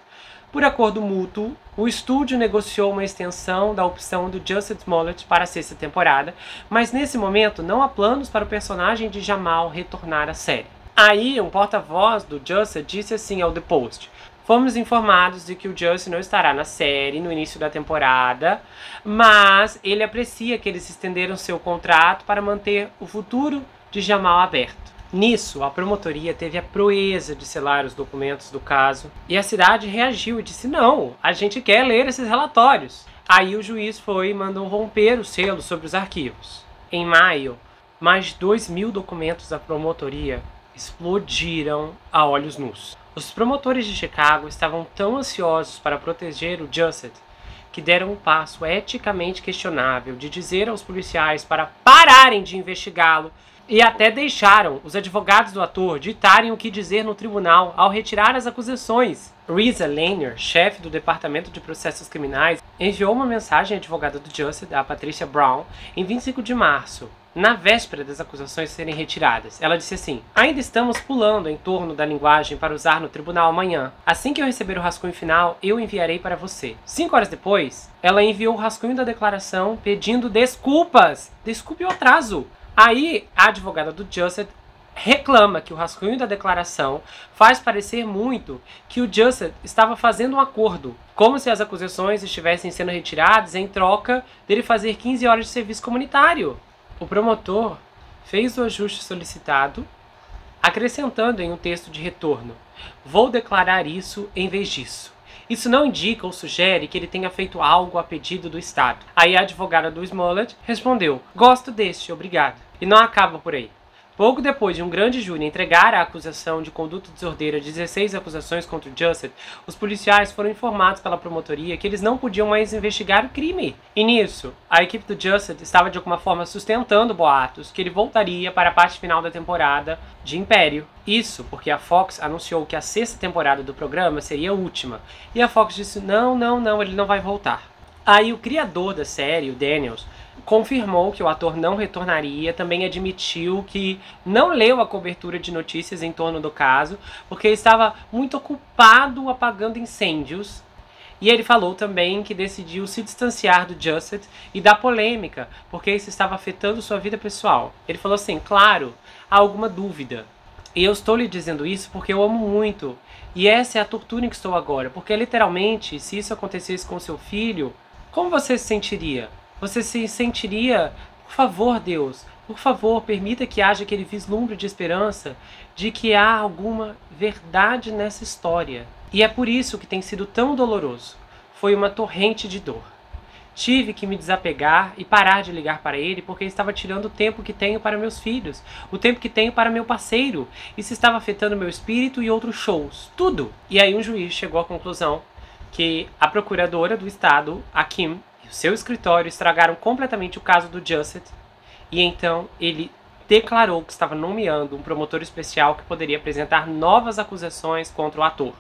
por acordo mútuo, o estúdio negociou uma extensão da opção do Jusset Smollett para a 6ª temporada, mas nesse momento não há planos para o personagem de Jamal retornar à série. Aí, um porta-voz do Jusset disse assim ao The Post: fomos informados de que o Jusset não estará na série no início da temporada, mas ele aprecia que eles estenderam seu contrato para manter o futuro de Jamal aberto. Nisso, a promotoria teve a proeza de selar os documentos do caso e a cidade reagiu e disse: não, a gente quer ler esses relatórios. Aí o juiz foi e mandou romper o selo sobre os arquivos. Em maio, mais de 2.000 documentos da promotoria explodiram a olhos nus. Os promotores de Chicago estavam tão ansiosos para proteger o Jusset que deram um passo eticamente questionável de dizer aos policiais para pararem de investigá-lo, e até deixaram os advogados do ator ditarem o que dizer no tribunal ao retirar as acusações. Risa Lanier, chefe do Departamento de Processos Criminais, enviou uma mensagem à advogada do Jusset, a Patricia Brown, em 25 de março, na véspera das acusações serem retiradas. Ela disse assim: ainda estamos pulando em torno da linguagem para usar no tribunal amanhã. Assim que eu receber o rascunho final, eu enviarei para você. 5 horas depois, ela enviou o rascunho da declaração pedindo desculpas. Desculpe o atraso. Aí, a advogada do Jusset reclama que o rascunho da declaração faz parecer muito que o Jusset estava fazendo um acordo, como se as acusações estivessem sendo retiradas em troca dele fazer 15 horas de serviço comunitário. O promotor fez o ajuste solicitado, acrescentando em um texto de retorno: vou declarar isso em vez disso. Isso não indica ou sugere que ele tenha feito algo a pedido do Estado. Aí a advogada do Smollett respondeu: gosto deste, obrigado. E não acaba por aí. Pouco depois de um grande júri entregar a acusação de conduta desordeira de 16 acusações contra o Jusset, os policiais foram informados pela promotoria que eles não podiam mais investigar o crime. E nisso, a equipe do Jusset estava de alguma forma sustentando boatos que ele voltaria para a parte final da temporada de Império. Isso porque a Fox anunciou que a 6ª temporada do programa seria a última. E a Fox disse: não, ele não vai voltar. Aí o criador da série, o Daniels, confirmou que o ator não retornaria, também admitiu que não leu a cobertura de notícias em torno do caso, porque estava muito ocupado apagando incêndios. E ele falou também que decidiu se distanciar do Jusset e da polêmica, porque isso estava afetando sua vida pessoal. Ele falou assim: claro, há alguma dúvida. E eu estou lhe dizendo isso porque eu amo muito. E essa é a tortura em que estou agora. Porque literalmente, se isso acontecesse com seu filho, como você se sentiria? Você se sentiria, por favor, Deus, por favor, permita que haja aquele vislumbre de esperança de que há alguma verdade nessa história. E é por isso que tem sido tão doloroso. Foi uma torrente de dor. Tive que me desapegar e parar de ligar para ele porque estava tirando o tempo que tenho para meus filhos, o tempo que tenho para meu parceiro. Isso estava afetando meu espírito e outros shows, tudo. E aí um juiz chegou à conclusão que a procuradora do estado, a Kim, e o seu escritório estragaram completamente o caso do Jusset. E então ele declarou que estava nomeando um promotor especial que poderia apresentar novas acusações contra o ator.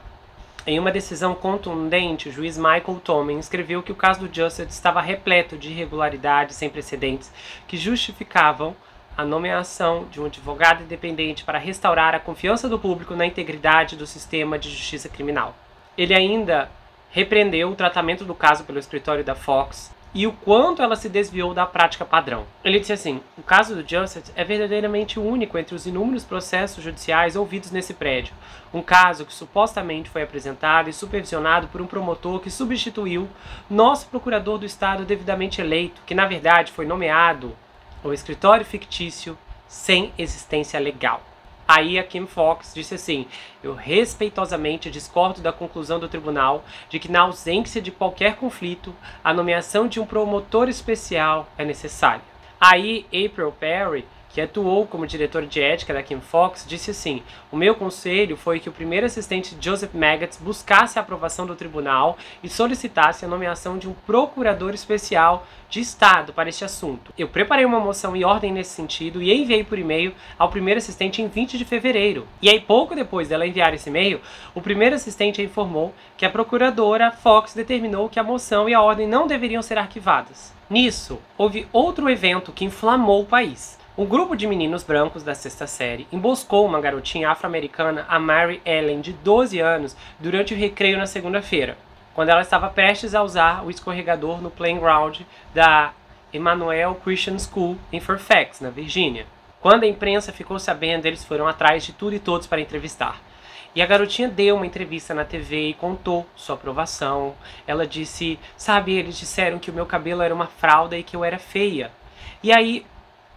Em uma decisão contundente, o juiz Michael Toman escreveu que o caso do Jusset estava repleto de irregularidades sem precedentes que justificavam a nomeação de um advogado independente para restaurar a confiança do público na integridade do sistema de justiça criminal. Ele ainda repreendeu o tratamento do caso pelo escritório da Fox e o quanto ela se desviou da prática padrão. Ele disse assim: o caso do Jusset é verdadeiramente único entre os inúmeros processos judiciais ouvidos nesse prédio. Um caso que supostamente foi apresentado e supervisionado por um promotor que substituiu nosso procurador do estado devidamente eleito, que na verdade foi nomeado ao escritório fictício sem existência legal. Aí a Kim Fox disse assim: eu respeitosamente discordo da conclusão do tribunal de que na ausência de qualquer conflito, a nomeação de um promotor especial é necessária. Aí April Perry, que atuou como diretora de ética da Kim Fox, disse assim: o meu conselho foi que o primeiro assistente Joseph Maggots buscasse a aprovação do tribunal e solicitasse a nomeação de um procurador especial de Estado para este assunto. Eu preparei uma moção em ordem nesse sentido e enviei por e-mail ao primeiro assistente em 20 de fevereiro. E aí, pouco depois dela enviar esse e-mail, o primeiro assistente informou que a procuradora Fox determinou que a moção e a ordem não deveriam ser arquivadas. Nisso, houve outro evento que inflamou o país. Um grupo de meninos brancos da sexta série emboscou uma garotinha afro-americana, a Mary Ellen, de 12 anos, durante o recreio na segunda-feira, quando ela estava prestes a usar o escorregador no playground da Emmanuel Christian School em Fairfax, na Virgínia. Quando a imprensa ficou sabendo, eles foram atrás de tudo e todos para entrevistar. E a garotinha deu uma entrevista na TV e contou sua aprovação. Ela disse: sabe, eles disseram que o meu cabelo era uma fralda e que eu era feia. E aí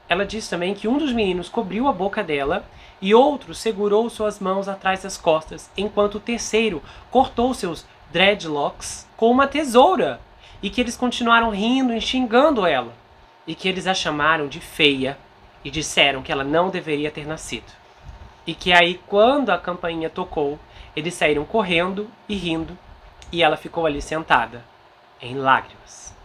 ela disse também que um dos meninos cobriu a boca dela e outro segurou suas mãos atrás das costas, enquanto o terceiro cortou seus dreadlocks com uma tesoura, e que eles continuaram rindo e xingando ela, e que eles a chamaram de feia e disseram que ela não deveria ter nascido. E que aí, quando a campainha tocou, eles saíram correndo e rindo, e ela ficou ali sentada, em lágrimas.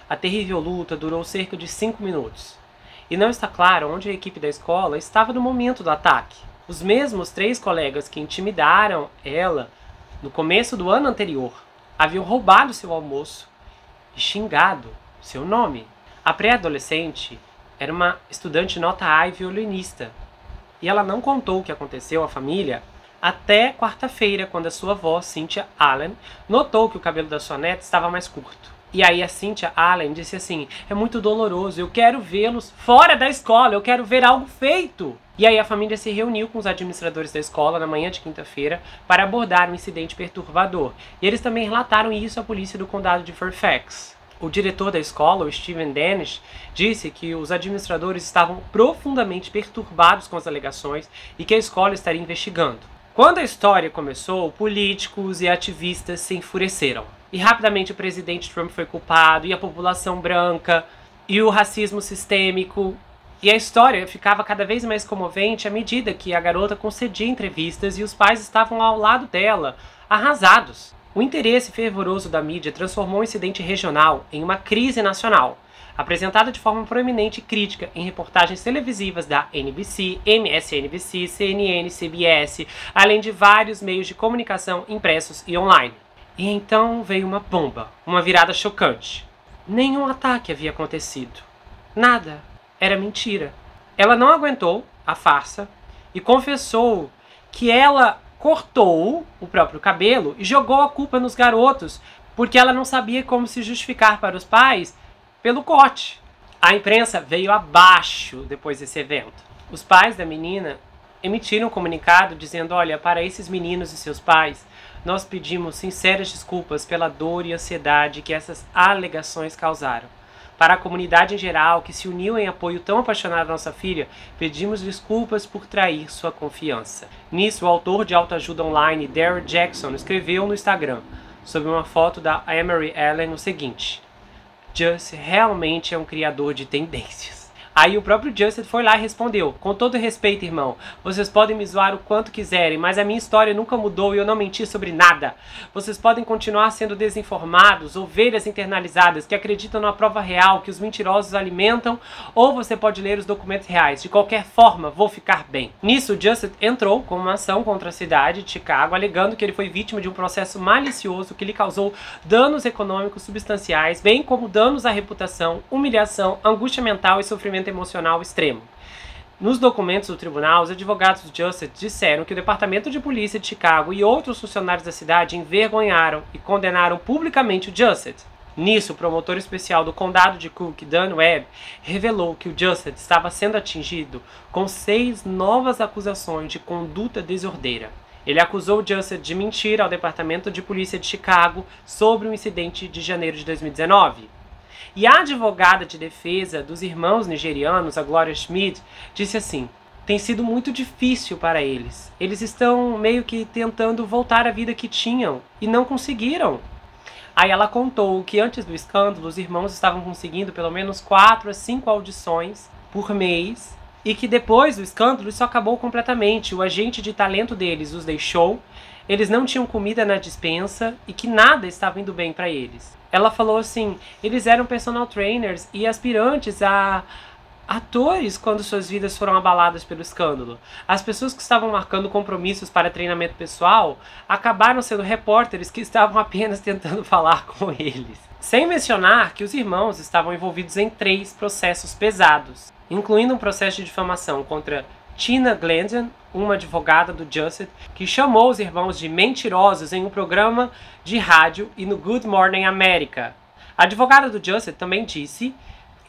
A terrível luta durou cerca de 5 minutos. E não está claro onde a equipe da escola estava no momento do ataque. Os mesmos 3 colegas que intimidaram ela no começo do ano anterior haviam roubado seu almoço e xingado seu nome. A pré-adolescente era uma estudante nota A e violinista, e ela não contou o que aconteceu à família até quarta-feira, quando a sua avó, Cynthia Allen, notou que o cabelo da sua neta estava mais curto. E aí a Cynthia Allen disse assim: é muito doloroso, eu quero vê-los fora da escola, eu quero ver algo feito. E aí a família se reuniu com os administradores da escola na manhã de quinta-feira para abordar um incidente perturbador. E eles também relataram isso à polícia do condado de Fairfax. O diretor da escola, o Steven Danish, disse que os administradores estavam profundamente perturbados com as alegações e que a escola estaria investigando. Quando a história começou, políticos e ativistas se enfureceram. E rapidamente o presidente Trump foi culpado, e a população branca, e o racismo sistêmico. E a história ficava cada vez mais comovente à medida que a garota concedia entrevistas e os pais estavam ao lado dela, arrasados. O interesse fervoroso da mídia transformou o incidente regional em uma crise nacional, apresentada de forma proeminente e crítica em reportagens televisivas da NBC, MSNBC, CNN, CBS, além de vários meios de comunicação impressos e online. E então veio uma bomba, uma virada chocante. Nenhum ataque havia acontecido. Nada. Era mentira. Ela não aguentou a farsa e confessou que ela cortou o próprio cabelo e jogou a culpa nos garotos, porque ela não sabia como se justificar para os pais pelo corte. A imprensa veio abaixo depois desse evento. Os pais da menina emitiram um comunicado dizendo: olha, para esses meninos e seus pais, nós pedimos sinceras desculpas pela dor e ansiedade que essas alegações causaram. Para a comunidade em geral, que se uniu em apoio tão apaixonado à nossa filha, pedimos desculpas por trair sua confiança. Nisso, o autor de autoajuda online, Darryl Jackson, escreveu no Instagram, sob uma foto da Emery Allen, o seguinte: Justin realmente é um criador de tendências. Aí o próprio Justin foi lá e respondeu: com todo respeito, irmão, vocês podem me zoar o quanto quiserem, mas a minha história nunca mudou e eu não menti sobre nada. Vocês podem continuar sendo desinformados, ovelhas internalizadas que acreditam numa prova real que os mentirosos alimentam, ou você pode ler os documentos reais. De qualquer forma, vou ficar bem. Nisso, Justin entrou com uma ação contra a cidade de Chicago, alegando que ele foi vítima de um processo malicioso que lhe causou danos econômicos substanciais, bem como danos à reputação, humilhação, angústia mental e sofrimento emocional extremo. Nos documentos do tribunal, os advogados do Justin disseram que o Departamento de Polícia de Chicago e outros funcionários da cidade envergonharam e condenaram publicamente o Justin. Nisso, o promotor especial do condado de Cook, Dan Webb, revelou que o Justin estava sendo atingido com 6 novas acusações de conduta desordeira. Ele acusou o Justin de mentir ao Departamento de Polícia de Chicago sobre o incidente de janeiro de 2019. E a advogada de defesa dos irmãos nigerianos, a Gloria Schmidt, disse assim: tem sido muito difícil para eles. Eles estão meio que tentando voltar à vida que tinham e não conseguiram. Aí ela contou que antes do escândalo, os irmãos estavam conseguindo pelo menos 4 a 5 audições por mês e que depois do escândalo isso acabou completamente. O agente de talento deles os deixou, eles não tinham comida na despensa e que nada estava indo bem para eles. Ela falou assim: eles eram personal trainers e aspirantes a atores quando suas vidas foram abaladas pelo escândalo. As pessoas que estavam marcando compromissos para treinamento pessoal acabaram sendo repórteres que estavam apenas tentando falar com eles. Sem mencionar que os irmãos estavam envolvidos em 3 processos pesados, incluindo um processo de difamação contra Tina Glendon, uma advogada do Justin, que chamou os irmãos de mentirosos em um programa de rádio e no Good Morning America. A advogada do Justin também disse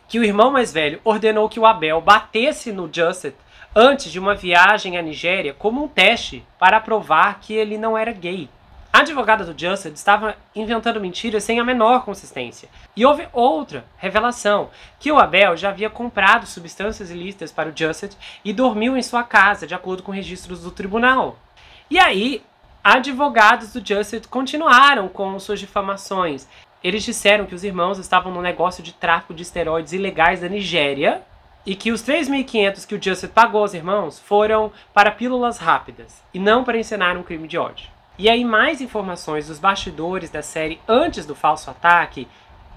que o irmão mais velho ordenou que o Abel batesse no Justin antes de uma viagem à Nigéria como um teste para provar que ele não era gay. A advogada do Justin estava inventando mentiras sem a menor consistência. E houve outra revelação, que o Abel já havia comprado substâncias ilícitas para o Justin e dormiu em sua casa, de acordo com registros do tribunal. E aí, advogados do Justin continuaram com suas difamações. Eles disseram que os irmãos estavam no negócio de tráfico de esteroides ilegais da Nigéria e que os 3.500 que o Justin pagou aos irmãos foram para pílulas rápidas e não para encenar um crime de ódio. E aí mais informações dos bastidores da série antes do falso ataque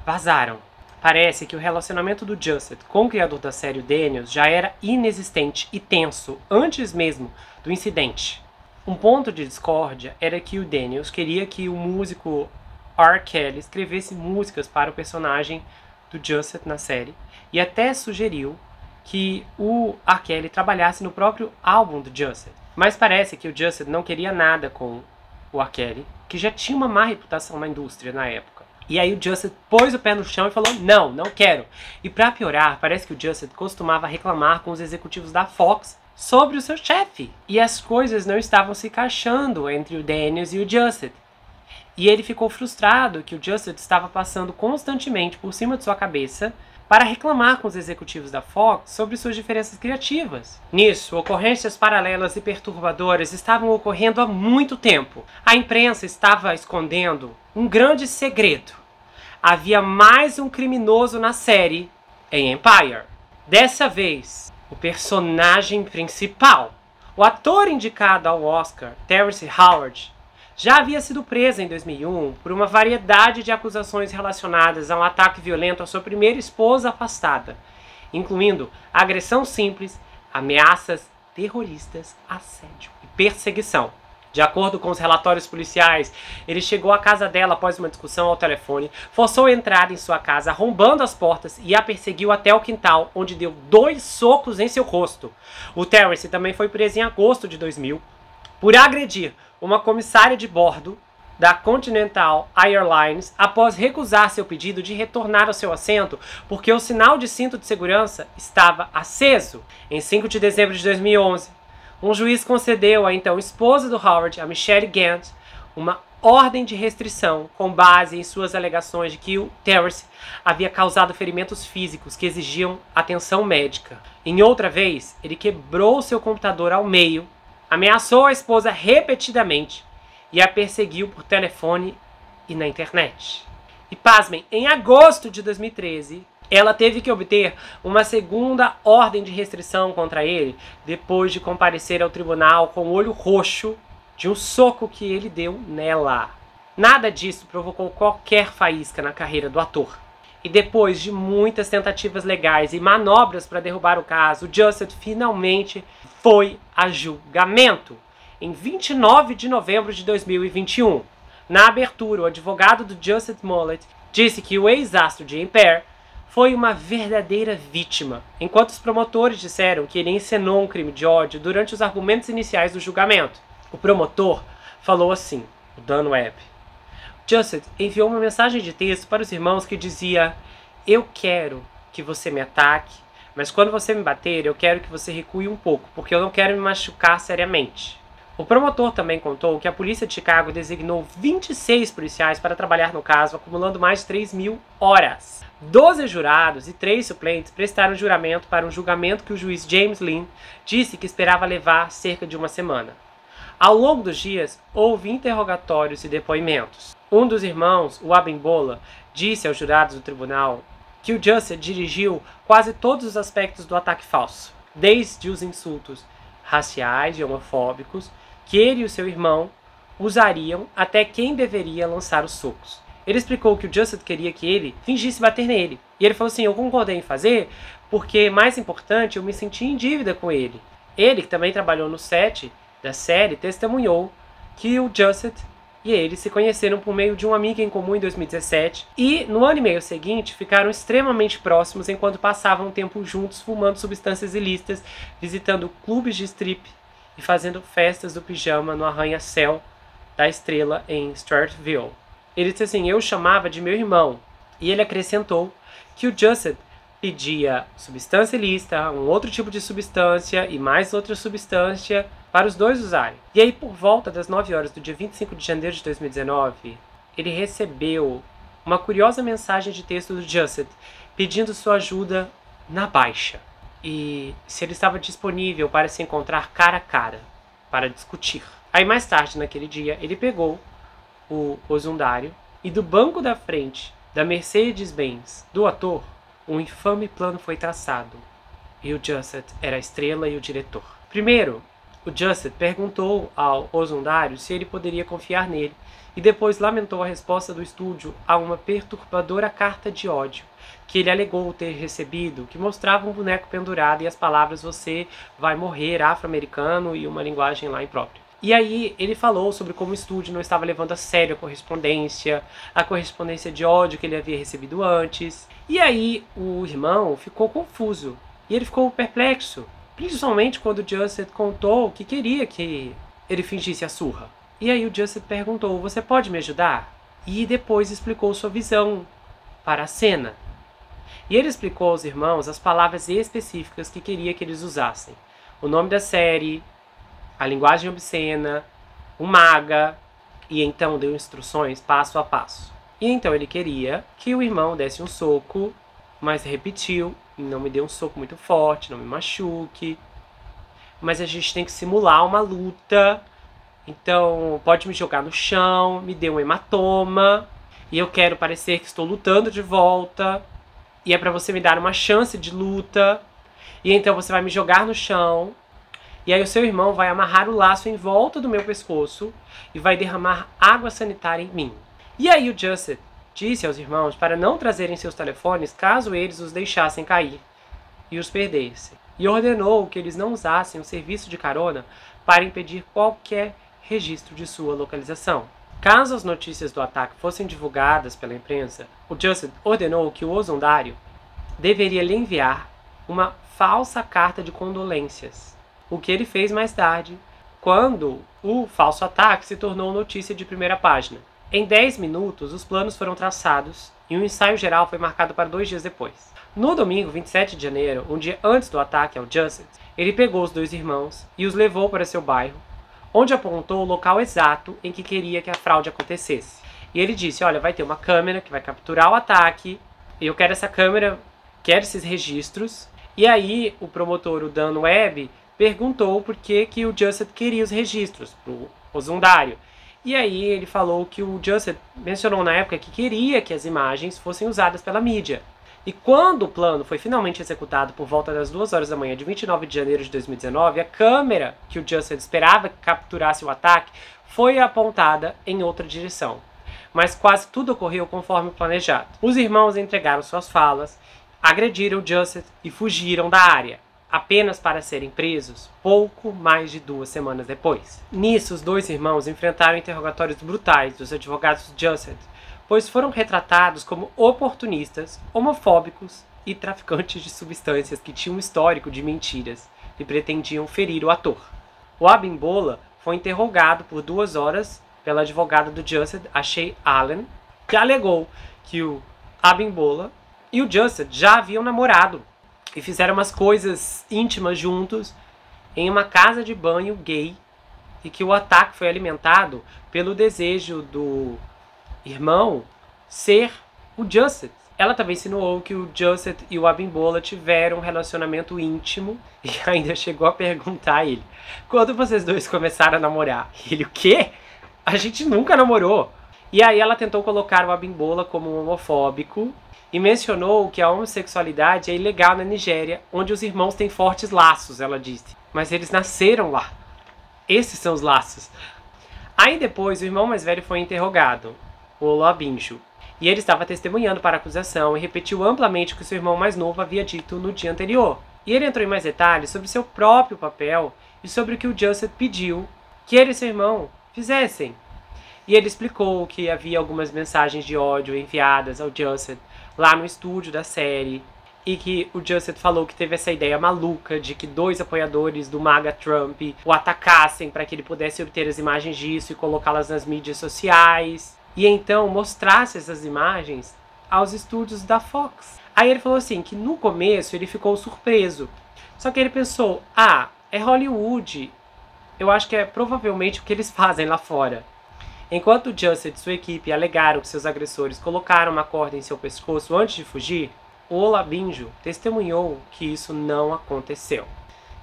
vazaram. Parece que o relacionamento do Justin com o criador da série, o Daniels, já era inexistente e tenso antes mesmo do incidente. Um ponto de discórdia era que o Daniels queria que o músico R. Kelly escrevesse músicas para o personagem do Justin na série e até sugeriu que o R. Kelly trabalhasse no próprio álbum do Justin. Mas parece que o Justin não queria nada com o R. Kelly, que já tinha uma má reputação na indústria na época. E aí o Justin pôs o pé no chão e falou: não, não quero. E pra piorar, parece que o Justin costumava reclamar com os executivos da Fox sobre o seu chefe. E as coisas não estavam se encaixando entre o Daniels e o Justin. E ele ficou frustrado que o Justin estava passando constantemente por cima de sua cabeça para reclamar com os executivos da Fox sobre suas diferenças criativas. Nisso, ocorrências paralelas e perturbadoras estavam ocorrendo há muito tempo. A imprensa estava escondendo um grande segredo. Havia mais um criminoso na série em Empire. Dessa vez, o personagem principal, o ator indicado ao Oscar, Terrence Howard, já havia sido preso em 2001 por uma variedade de acusações relacionadas a um ataque violento à sua primeira esposa afastada, incluindo agressão simples, ameaças terroristas, assédio e perseguição. De acordo com os relatórios policiais, ele chegou à casa dela após uma discussão ao telefone, forçou a entrada em sua casa, arrombando as portas e a perseguiu até o quintal, onde deu 2 socos em seu rosto. O Terrence também foi preso em agosto de 2000 por agredir uma comissária de bordo da Continental Airlines após recusar seu pedido de retornar ao seu assento porque o sinal de cinto de segurança estava aceso. Em 5 de dezembro de 2011, Um juiz concedeu à então esposa do Howard, a Michelle Gant, uma ordem de restrição com base em suas alegações de que o Terrace havia causado ferimentos físicos que exigiam atenção médica. Em outra vez, ele quebrou seu computador ao meio, ameaçou a esposa repetidamente e a perseguiu por telefone e na internet. E pasmem, em agosto de 2013, ela teve que obter uma segunda ordem de restrição contra ele depois de comparecer ao tribunal com o olho roxo de um soco que ele deu nela. Nada disso provocou qualquer faísca na carreira do ator. E depois de muitas tentativas legais e manobras para derrubar o caso, o Jussett finalmente foi a julgamento, em 29 de novembro de 2021. Na abertura, o advogado do Jussie Smollett disse que o ex-astro de Empire foi uma verdadeira vítima, enquanto os promotores disseram que ele encenou um crime de ódio durante os argumentos iniciais do julgamento. O promotor falou assim, o Dan Webb. Jussett enviou uma mensagem de texto para os irmãos que dizia: eu quero que você me ataque, mas quando você me bater, eu quero que você recue um pouco, porque eu não quero me machucar seriamente. O promotor também contou que a polícia de Chicago designou 26 policiais para trabalhar no caso, acumulando mais de 3.000 horas. 12 jurados e 3 suplentes prestaram juramento para um julgamento que o juiz James Lynn disse que esperava levar cerca de uma semana. Ao longo dos dias, houve interrogatórios e depoimentos. Um dos irmãos, o Abimbola, disse aos jurados do tribunal que o Jussett dirigiu quase todos os aspectos do ataque falso, desde os insultos raciais e homofóbicos que ele e o seu irmão usariam até quem deveria lançar os socos. Ele explicou que o Jussett queria que ele fingisse bater nele. E ele falou assim, eu concordei em fazer porque, mais importante, eu me senti em dívida com ele. Ele, que também trabalhou no set da série, testemunhou que o Jussett e ele se conheceram por meio de um amigo em comum em 2017 e no ano e meio seguinte ficaram extremamente próximos enquanto passavam tempo juntos fumando substâncias ilícitas, visitando clubes de strip e fazendo festas do pijama no arranha-céu da Estrela em Strathville. Ele disse assim, eu chamava de meu irmão, e ele acrescentou que o Jussett pedia substância ilícita, um outro tipo de substância e mais outra substância para os dois usarem. E aí, por volta das 9 horas do dia 25 de janeiro de 2019, ele recebeu uma curiosa mensagem de texto do Jussett pedindo sua ajuda na baixa. E se ele estava disponível para se encontrar cara a cara, para discutir. Aí mais tarde naquele dia, ele pegou o Osundário e do banco da frente da Mercedes-Benz do ator, um infame plano foi traçado. E o Jussett era a estrela e o diretor. Primeiro, o Jussett perguntou ao Osundário se ele poderia confiar nele e depois lamentou a resposta do estúdio a uma perturbadora carta de ódio que ele alegou ter recebido, que mostrava um boneco pendurado e as palavras você vai morrer afro-americano e uma linguagem lá imprópria. E aí ele falou sobre como o estúdio não estava levando a sério a correspondência de ódio que ele havia recebido antes. E aí o irmão ficou confuso e ele ficou perplexo, principalmente quando o Jussett contou que queria que ele fingisse a surra. E aí o Jussett perguntou, você pode me ajudar? E depois explicou sua visão para a cena. E ele explicou aos irmãos as palavras específicas que queria que eles usassem. O nome da série, a linguagem obscena, o MAGA, e então deu instruções passo a passo. E então ele queria que o irmão desse um soco, mas repetiu, não me dê um soco muito forte, não me machuque, mas a gente tem que simular uma luta, então pode me jogar no chão, me dê um hematoma, e eu quero parecer que estou lutando de volta, e é para você me dar uma chance de luta, e então você vai me jogar no chão, e aí o seu irmão vai amarrar o laço em volta do meu pescoço e vai derramar água sanitária em mim. E aí o Jussett disse aos irmãos para não trazerem seus telefones caso eles os deixassem cair e os perdessem. E ordenou que eles não usassem o serviço de carona para impedir qualquer registro de sua localização. Caso as notícias do ataque fossem divulgadas pela imprensa, o Jussett ordenou que o Osundário deveria lhe enviar uma falsa carta de condolências. O que ele fez mais tarde, quando o falso ataque se tornou notícia de primeira página. Em 10 minutos, os planos foram traçados e um ensaio geral foi marcado para 2 dias depois. No domingo, 27 de janeiro, um dia antes do ataque ao Jussett, ele pegou os dois irmãos e os levou para seu bairro, onde apontou o local exato em que queria que a fraude acontecesse. E ele disse, olha, vai ter uma câmera que vai capturar o ataque, eu quero essa câmera, quero esses registros. E aí o promotor, o Dan Webb, perguntou por que o Jussett queria os registros, pro Ozundário. E aí ele falou que o Jussett mencionou na época que queria que as imagens fossem usadas pela mídia. E quando o plano foi finalmente executado por volta das 2 horas da manhã de 29 de janeiro de 2019, a câmera que o Jussett esperava que capturasse o ataque foi apontada em outra direção. Mas quase tudo ocorreu conforme planejado. Os irmãos entregaram suas falas, agrediram o Jussett e fugiram da área, apenas para serem presos pouco mais de 2 semanas depois. Nisso, os dois irmãos enfrentaram interrogatórios brutais dos advogados Jussett, pois foram retratados como oportunistas, homofóbicos e traficantes de substâncias que tinham um histórico de mentiras e pretendiam ferir o ator. O Abimbola foi interrogado por 2 horas pela advogada do Jussett, a Shay Allen, que alegou que o Abimbola e o Jussett já haviam namorado e fizeram umas coisas íntimas juntos em uma casa de banho gay e que o ataque foi alimentado pelo desejo do irmão ser o Jussett. Ela também insinuou que o Jussett e o Abimbola tiveram um relacionamento íntimo e ainda chegou a perguntar a ele, quando vocês dois começaram a namorar? Ele, o quê? A gente nunca namorou. E aí ela tentou colocar o Abimbola como um homofóbico e mencionou que a homossexualidade é ilegal na Nigéria, onde os irmãos têm fortes laços, ela disse. Mas eles nasceram lá. Esses são os laços. Aí depois o irmão mais velho foi interrogado, o Olabinjo, e ele estava testemunhando para a acusação e repetiu amplamente o que seu irmão mais novo havia dito no dia anterior. E ele entrou em mais detalhes sobre seu próprio papel e sobre o que o Jussett pediu que ele e seu irmão fizessem. E ele explicou que havia algumas mensagens de ódio enviadas ao Jussett lá no estúdio da série, e que o Jussett falou que teve essa ideia maluca de que 2 apoiadores do MAGA Trump o atacassem para que ele pudesse obter as imagens disso e colocá-las nas mídias sociais, e então mostrasse essas imagens aos estúdios da Fox. Aí ele falou assim, que no começo ele ficou surpreso, só que ele pensou, é Hollywood, eu acho que é provavelmente o que eles fazem lá fora. Enquanto o Jussett e sua equipe alegaram que seus agressores colocaram uma corda em seu pescoço antes de fugir, o Olabinjo testemunhou que isso não aconteceu.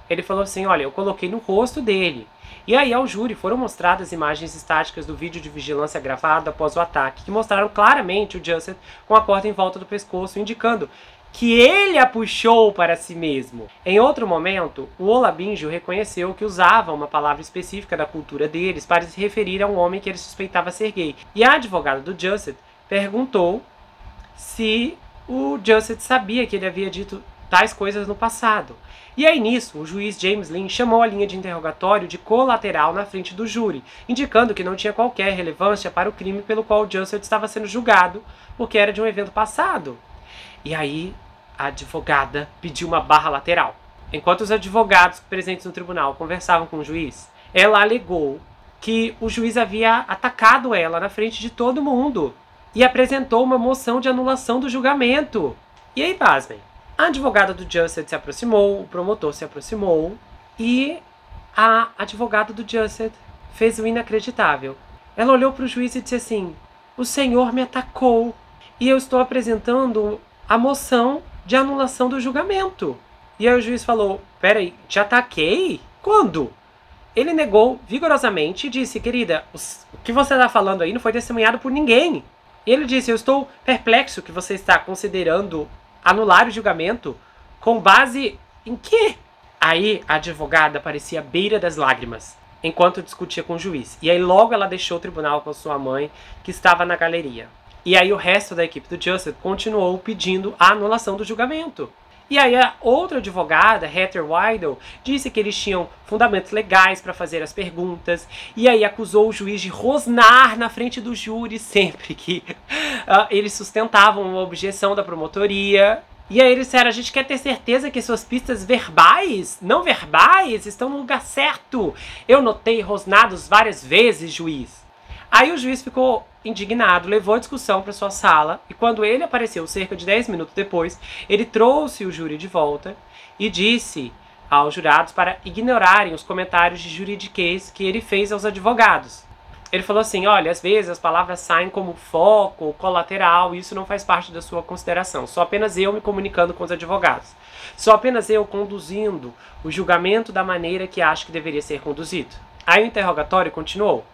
Ele falou assim, olha, eu coloquei no rosto dele. E aí ao júri foram mostradas imagens estáticas do vídeo de vigilância gravado após o ataque, que mostraram claramente o Jussett com a corda em volta do pescoço, indicando que ele a puxou para si mesmo. Em outro momento, o Olabinjo reconheceu que usava uma palavra específica da cultura deles para se referir a um homem que ele suspeitava ser gay. E a advogada do Jussett perguntou se o Jussett sabia que ele havia dito tais coisas no passado. E aí nisso, o juiz James Lynn chamou a linha de interrogatório de colateral na frente do júri, indicando que não tinha qualquer relevância para o crime pelo qual o Jussett estava sendo julgado, porque era de um evento passado. E aí a advogada pediu uma barra lateral. Enquanto os advogados presentes no tribunal conversavam com o juiz, ela alegou que o juiz havia atacado ela na frente de todo mundo e apresentou uma moção de anulação do julgamento. E aí, pasmem, a advogada do Jussett se aproximou, o promotor se aproximou e a advogada do Jussett fez o inacreditável. Ela olhou para o juiz e disse assim, o senhor me atacou e eu estou apresentando a moção de anulação do julgamento. E aí o juiz falou, peraí, te ataquei? Quando? Ele negou vigorosamente e disse, querida, o que você está falando aí não foi testemunhado por ninguém. E ele disse, eu estou perplexo que você está considerando anular o julgamento com base em quê? Aí a advogada parecia à beira das lágrimas, enquanto discutia com o juiz. E aí logo ela deixou o tribunal com sua mãe, que estava na galeria. E aí o resto da equipe do Jussett continuou pedindo a anulação do julgamento. E aí a outra advogada, Heather Weidel, disse que eles tinham fundamentos legais para fazer as perguntas. E aí acusou o juiz de rosnar na frente do júri sempre que eles sustentavam uma objeção da promotoria. E aí eles disseram, a gente quer ter certeza que suas pistas verbais, não verbais, estão no lugar certo. Eu notei rosnados várias vezes, juiz. Aí o juiz ficou indignado, levou a discussão para sua sala e quando ele apareceu cerca de 10 minutos depois, ele trouxe o júri de volta e disse aos jurados para ignorarem os comentários de juridiquês que ele fez aos advogados. Ele falou assim, olha, às vezes as palavras saem como foco, colateral, e isso não faz parte da sua consideração. Só apenas eu me comunicando com os advogados. Só apenas eu conduzindo o julgamento da maneira que acho que deveria ser conduzido. Aí o interrogatório continuou.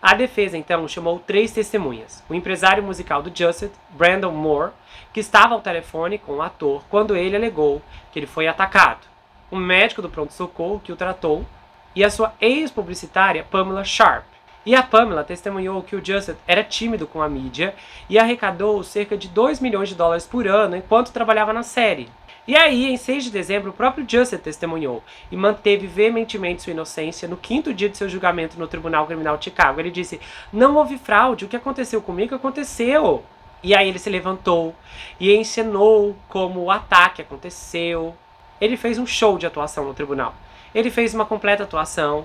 A defesa, então, chamou 3 testemunhas. O empresário musical do Justin, Brandon Moore, que estava ao telefone com o ator quando ele alegou que ele foi atacado. O médico do pronto-socorro que o tratou e a sua ex-publicitária, Pamela Sharp. E a Pamela testemunhou que o Justin era tímido com a mídia e arrecadou cerca de $2 milhões por ano enquanto trabalhava na série. E aí, em 6 de dezembro, o próprio Justin testemunhou e manteve veementemente sua inocência no 5º dia de seu julgamento no Tribunal Criminal de Chicago. Ele disse, não houve fraude, o que aconteceu comigo aconteceu. E aí ele se levantou e encenou como o ataque aconteceu. Ele fez um show de atuação no tribunal. Ele fez uma completa atuação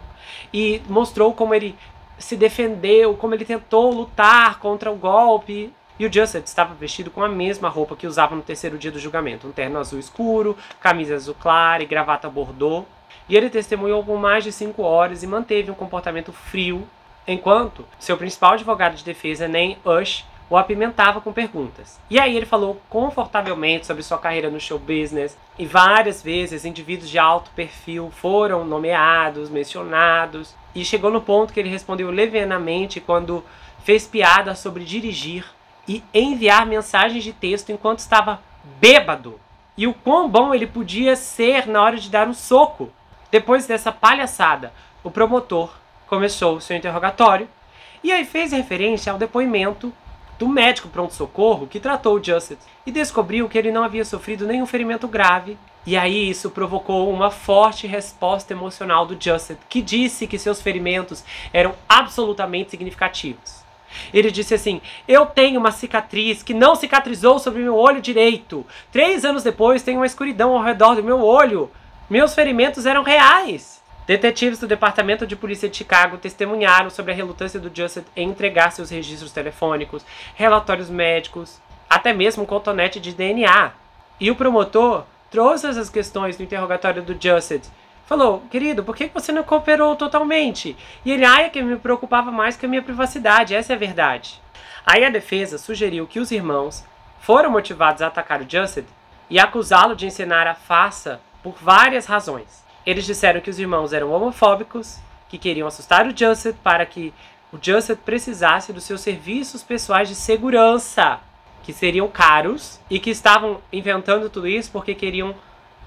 e mostrou como ele se defendeu, como ele tentou lutar contra o golpe. E o Justin estava vestido com a mesma roupa que usava no 3º dia do julgamento. Um terno azul escuro, camisa azul clara e gravata bordô. E ele testemunhou por mais de 5 horas e manteve um comportamento frio, enquanto seu principal advogado de defesa, Neil Ush, o apimentava com perguntas. E aí ele falou confortavelmente sobre sua carreira no show business, e várias vezes indivíduos de alto perfil foram nomeados, mencionados, e chegou no ponto que ele respondeu levianamente quando fez piada sobre dirigir e enviar mensagens de texto enquanto estava bêbado, e o quão bom ele podia ser na hora de dar um soco. Depois dessa palhaçada, o promotor começou seu interrogatório, e aí fez referência ao depoimento do médico pronto-socorro que tratou o Justin e descobriu que ele não havia sofrido nenhum ferimento grave. E aí isso provocou uma forte resposta emocional do Justin, que disse que seus ferimentos eram absolutamente significativos. Ele disse assim, eu tenho uma cicatriz que não cicatrizou sobre meu olho direito. 3 anos depois tenho uma escuridão ao redor do meu olho. Meus ferimentos eram reais. Detetives do Departamento de Polícia de Chicago testemunharam sobre a relutância do Justin em entregar seus registros telefônicos, relatórios médicos, até mesmo um cotonete de DNA. E o promotor trouxe essas questões no interrogatório do Justin. Falou, querido, por que você não cooperou totalmente? E ele, é que me preocupava mais com a minha privacidade, essa é a verdade. Aí a defesa sugeriu que os irmãos foram motivados a atacar o Justin e acusá-lo de encenar a farsa por várias razões. Eles disseram que os irmãos eram homofóbicos, que queriam assustar o Justin para que o Justin precisasse dos seus serviços pessoais de segurança, que seriam caros, e que estavam inventando tudo isso porque queriam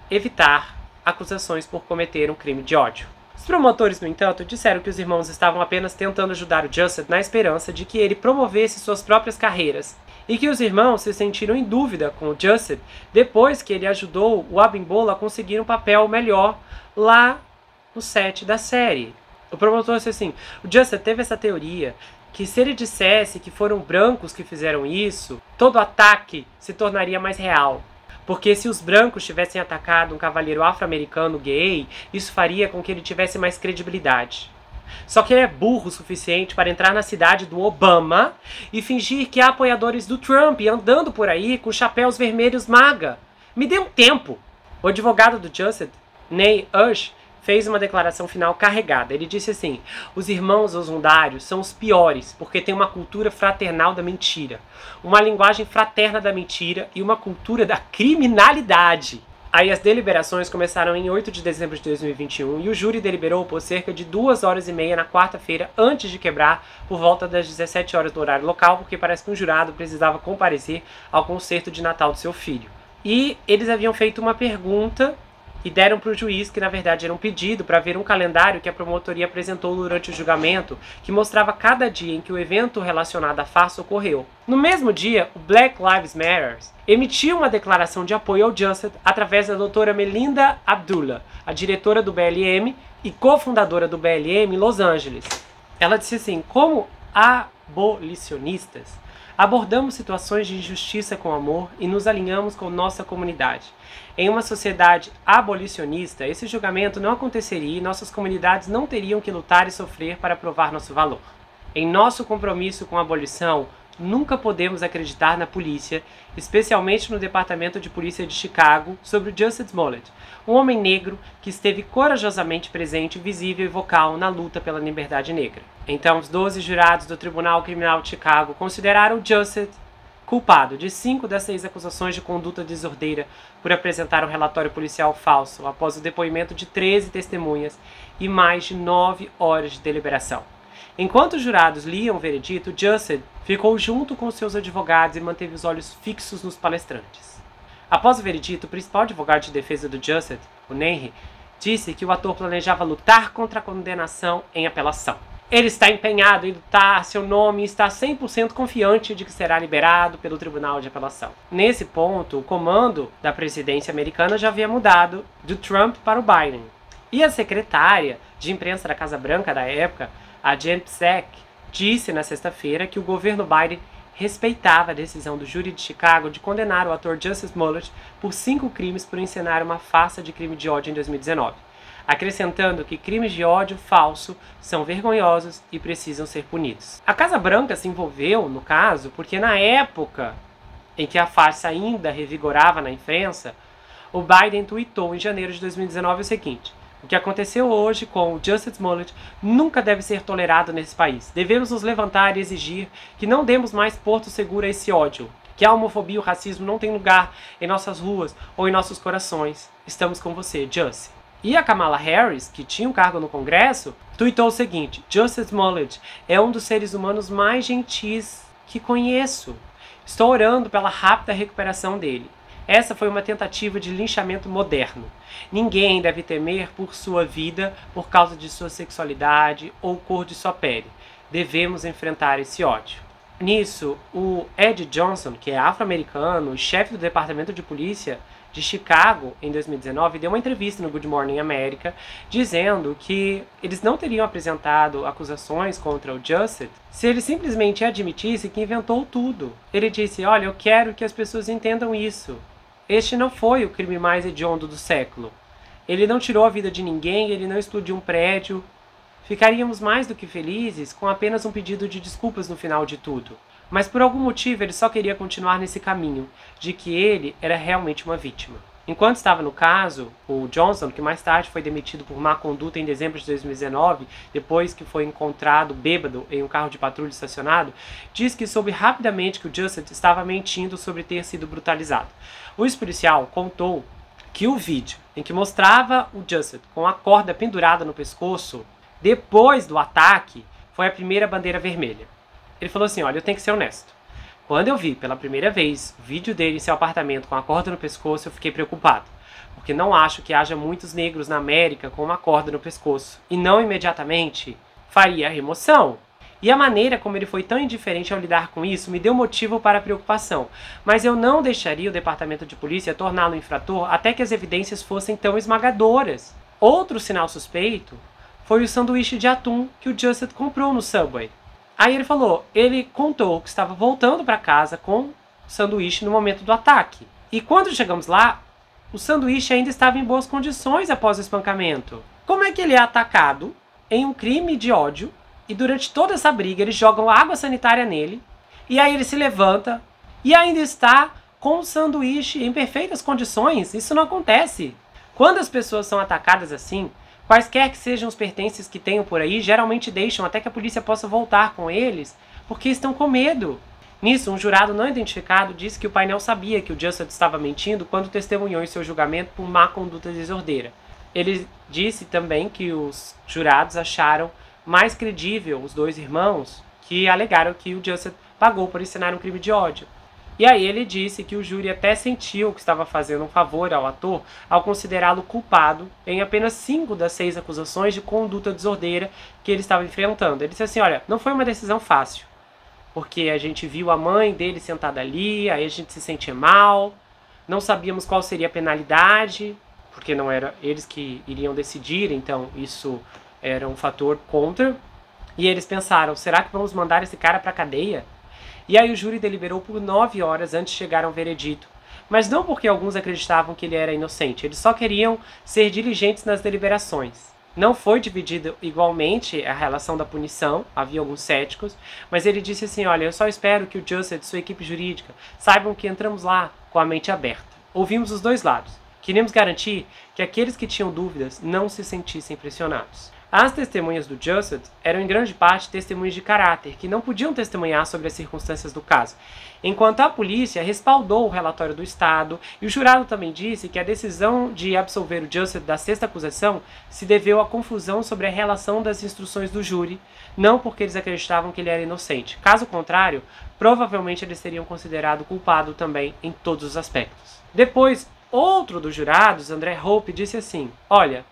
evitar acusações por cometer um crime de ódio. Os promotores, no entanto, disseram que os irmãos estavam apenas tentando ajudar o Justin na esperança de que ele promovesse suas próprias carreiras, e que os irmãos se sentiram em dúvida com o Justin depois que ele ajudou o Abimbola a conseguir um papel melhor lá no set da série. O promotor disse assim, o Justin teve essa teoria que se ele dissesse que foram brancos que fizeram isso, todo ataque se tornaria mais real. Porque se os brancos tivessem atacado um cavalheiro afro-americano gay, isso faria com que ele tivesse mais credibilidade. Só que ele é burro o suficiente para entrar na cidade do Obama e fingir que há apoiadores do Trump andando por aí com chapéus vermelhos MAGA. Me dê um tempo. O advogado do Justin, Neil Ush, fez uma declaração final carregada. Ele disse assim, os irmãos ossundários são os piores porque têm uma cultura fraternal da mentira, uma linguagem fraterna da mentira e uma cultura da criminalidade. Aí as deliberações começaram em 8 de dezembro de 2021 e o júri deliberou por cerca de 2h30 na quarta-feira antes de quebrar por volta das 17 horas do horário local, porque parece que um jurado precisava comparecer ao concerto de Natal do seu filho. E eles haviam feito uma pergunta e deram para o juiz, que na verdade era um pedido, para ver um calendário que a promotoria apresentou durante o julgamento, que mostrava cada dia em que o evento relacionado à farsa ocorreu. No mesmo dia, o Black Lives Matter emitiu uma declaração de apoio ao Justin através da doutora Melinda Abdullah, a diretora do BLM e cofundadora do BLM em Los Angeles. Ela disse assim, como abolicionistas, abordamos situações de injustiça com amor e nos alinhamos com nossa comunidade. Em uma sociedade abolicionista, esse julgamento não aconteceria e nossas comunidades não teriam que lutar e sofrer para provar nosso valor. Em nosso compromisso com a abolição, nunca podemos acreditar na polícia, especialmente no Departamento de Polícia de Chicago, sobre o Jussie Smollett, um homem negro que esteve corajosamente presente, visível e vocal na luta pela liberdade negra. Então, os 12 jurados do Tribunal Criminal de Chicago consideraram Jussie culpado de 5 das 6 acusações de conduta desordeira por apresentar um relatório policial falso após o depoimento de 13 testemunhas e mais de 9 horas de deliberação. Enquanto os jurados liam o veredito, Jussie ficou junto com seus advogados e manteve os olhos fixos nos palestrantes. Após o veredito, o principal advogado de defesa do Jussie, o Henry, disse que o ator planejava lutar contra a condenação em apelação. Ele está empenhado em lutar seu nome e está 100% confiante de que será liberado pelo Tribunal de Apelação. Nesse ponto, o comando da presidência americana já havia mudado do Trump para o Biden. E a secretária de imprensa da Casa Branca da época, a Jen Psaki, disse na sexta-feira que o governo Biden respeitava a decisão do júri de Chicago de condenar o ator Jussie Smollett por 5 crimes por encenar uma farsa de crime de ódio em 2019. Acrescentando que crimes de ódio falso são vergonhosos e precisam ser punidos. A Casa Branca se envolveu no caso porque na época em que a farsa ainda revigorava na imprensa, o Biden tweetou em janeiro de 2019 o seguinte: o que aconteceu hoje com o Jussie Smollett nunca deve ser tolerado nesse país. Devemos nos levantar e exigir que não demos mais porto seguro a esse ódio, que a homofobia e o racismo não têm lugar em nossas ruas ou em nossos corações. Estamos com você, Jussie. E a Kamala Harris, que tinha um cargo no Congresso, tweetou o seguinte: Jussie Smollett é um dos seres humanos mais gentis que conheço. Estou orando pela rápida recuperação dele. Essa foi uma tentativa de linchamento moderno. Ninguém deve temer por sua vida por causa de sua sexualidade ou cor de sua pele. Devemos enfrentar esse ódio. Nisso, o Ed Johnson, que é afro-americano e chefe do Departamento de Polícia de Chicago, em 2019, deu uma entrevista no Good Morning America dizendo que eles não teriam apresentado acusações contra o Jussie se ele simplesmente admitisse que inventou tudo. Ele disse: olha, eu quero que as pessoas entendam isso. Este não foi o crime mais hediondo do século. Ele não tirou a vida de ninguém, ele não explodiu um prédio. Ficaríamos mais do que felizes com apenas um pedido de desculpas no final de tudo. Mas por algum motivo ele só queria continuar nesse caminho, de que ele era realmente uma vítima. Enquanto estava no caso, o Johnson, que mais tarde foi demitido por má conduta em dezembro de 2019, depois que foi encontrado bêbado em um carro de patrulha estacionado, diz que soube rapidamente que o Jussie estava mentindo sobre ter sido brutalizado. O ex-policial contou que o vídeo em que mostrava o Jussie com a corda pendurada no pescoço, depois do ataque, foi a primeira bandeira vermelha. Ele falou assim: olha, eu tenho que ser honesto. Quando eu vi pela primeira vez o vídeo dele em seu apartamento com a corda no pescoço, eu fiquei preocupado. Porque não acho que haja muitos negros na América com uma corda no pescoço. E não imediatamente faria a remoção. E a maneira como ele foi tão indiferente ao lidar com isso me deu motivo para preocupação. Mas eu não deixaria o Departamento de Polícia torná-lo infrator até que as evidências fossem tão esmagadoras. Outro sinal suspeito foi o sanduíche de atum que o Jussie comprou no Subway. Aí ele falou, ele contou que estava voltando para casa com o sanduíche no momento do ataque. E quando chegamos lá, o sanduíche ainda estava em boas condições após o espancamento. Como é que ele é atacado em um crime de ódio e durante toda essa briga eles jogam água sanitária nele e aí ele se levanta e ainda está com o sanduíche em perfeitas condições? Isso não acontece. Quando as pessoas são atacadas assim, quaisquer que sejam os pertences que tenham por aí, geralmente deixam até que a polícia possa voltar com eles, porque estão com medo. Nisso, um jurado não identificado disse que o painel sabia que o Jussie estava mentindo quando testemunhou em seu julgamento por má conduta desordeira. Ele disse também que os jurados acharam mais credível os dois irmãos que alegaram que o Jussie pagou por ensinar um crime de ódio. E aí ele disse que o júri até sentiu que estava fazendo um favor ao ator ao considerá-lo culpado em apenas 5 das 6 acusações de conduta desordeira que ele estava enfrentando. Ele disse assim, olha, não foi uma decisão fácil, porque a gente viu a mãe dele sentada ali, aí a gente se sentia mal, não sabíamos qual seria a penalidade, porque não era eles que iriam decidir, então isso era um fator contra. E eles pensaram, será que vamos mandar esse cara para a cadeia? E aí o júri deliberou por 9 horas antes de chegar a um veredito. Mas não porque alguns acreditavam que ele era inocente, eles só queriam ser diligentes nas deliberações. Não foi dividido igualmente a relação da punição, havia alguns céticos, mas ele disse assim, olha, eu só espero que o Jusset e sua equipe jurídica saibam que entramos lá com a mente aberta. Ouvimos os dois lados. Queremos garantir que aqueles que tinham dúvidas não se sentissem pressionados. As testemunhas do Jusset eram em grande parte testemunhas de caráter, que não podiam testemunhar sobre as circunstâncias do caso, enquanto a polícia respaldou o relatório do Estado, e o jurado também disse que a decisão de absolver o Jusset da sexta acusação se deveu à confusão sobre a relação das instruções do júri, não porque eles acreditavam que ele era inocente. Caso contrário, provavelmente eles seriam considerado culpado também em todos os aspectos. Depois, outro dos jurados, André Hope, disse assim, olha,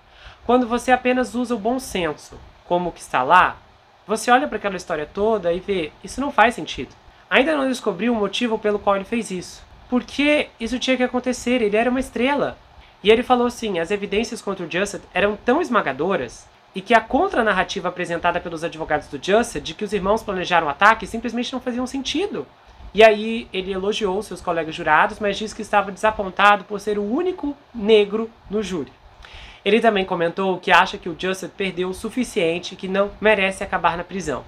quando você apenas usa o bom senso, como o que está lá, você olha para aquela história toda e vê, isso não faz sentido. Ainda não descobriu o motivo pelo qual ele fez isso. Porque isso tinha que acontecer, ele era uma estrela. E ele falou assim, as evidências contra o Jusset eram tão esmagadoras e que a contranarrativa apresentada pelos advogados do Jusset de que os irmãos planejaram o ataque simplesmente não faziam sentido. E aí ele elogiou seus colegas jurados, mas disse que estava desapontado por ser o único negro no júri. Ele também comentou que acha que o Jusset perdeu o suficiente e que não merece acabar na prisão,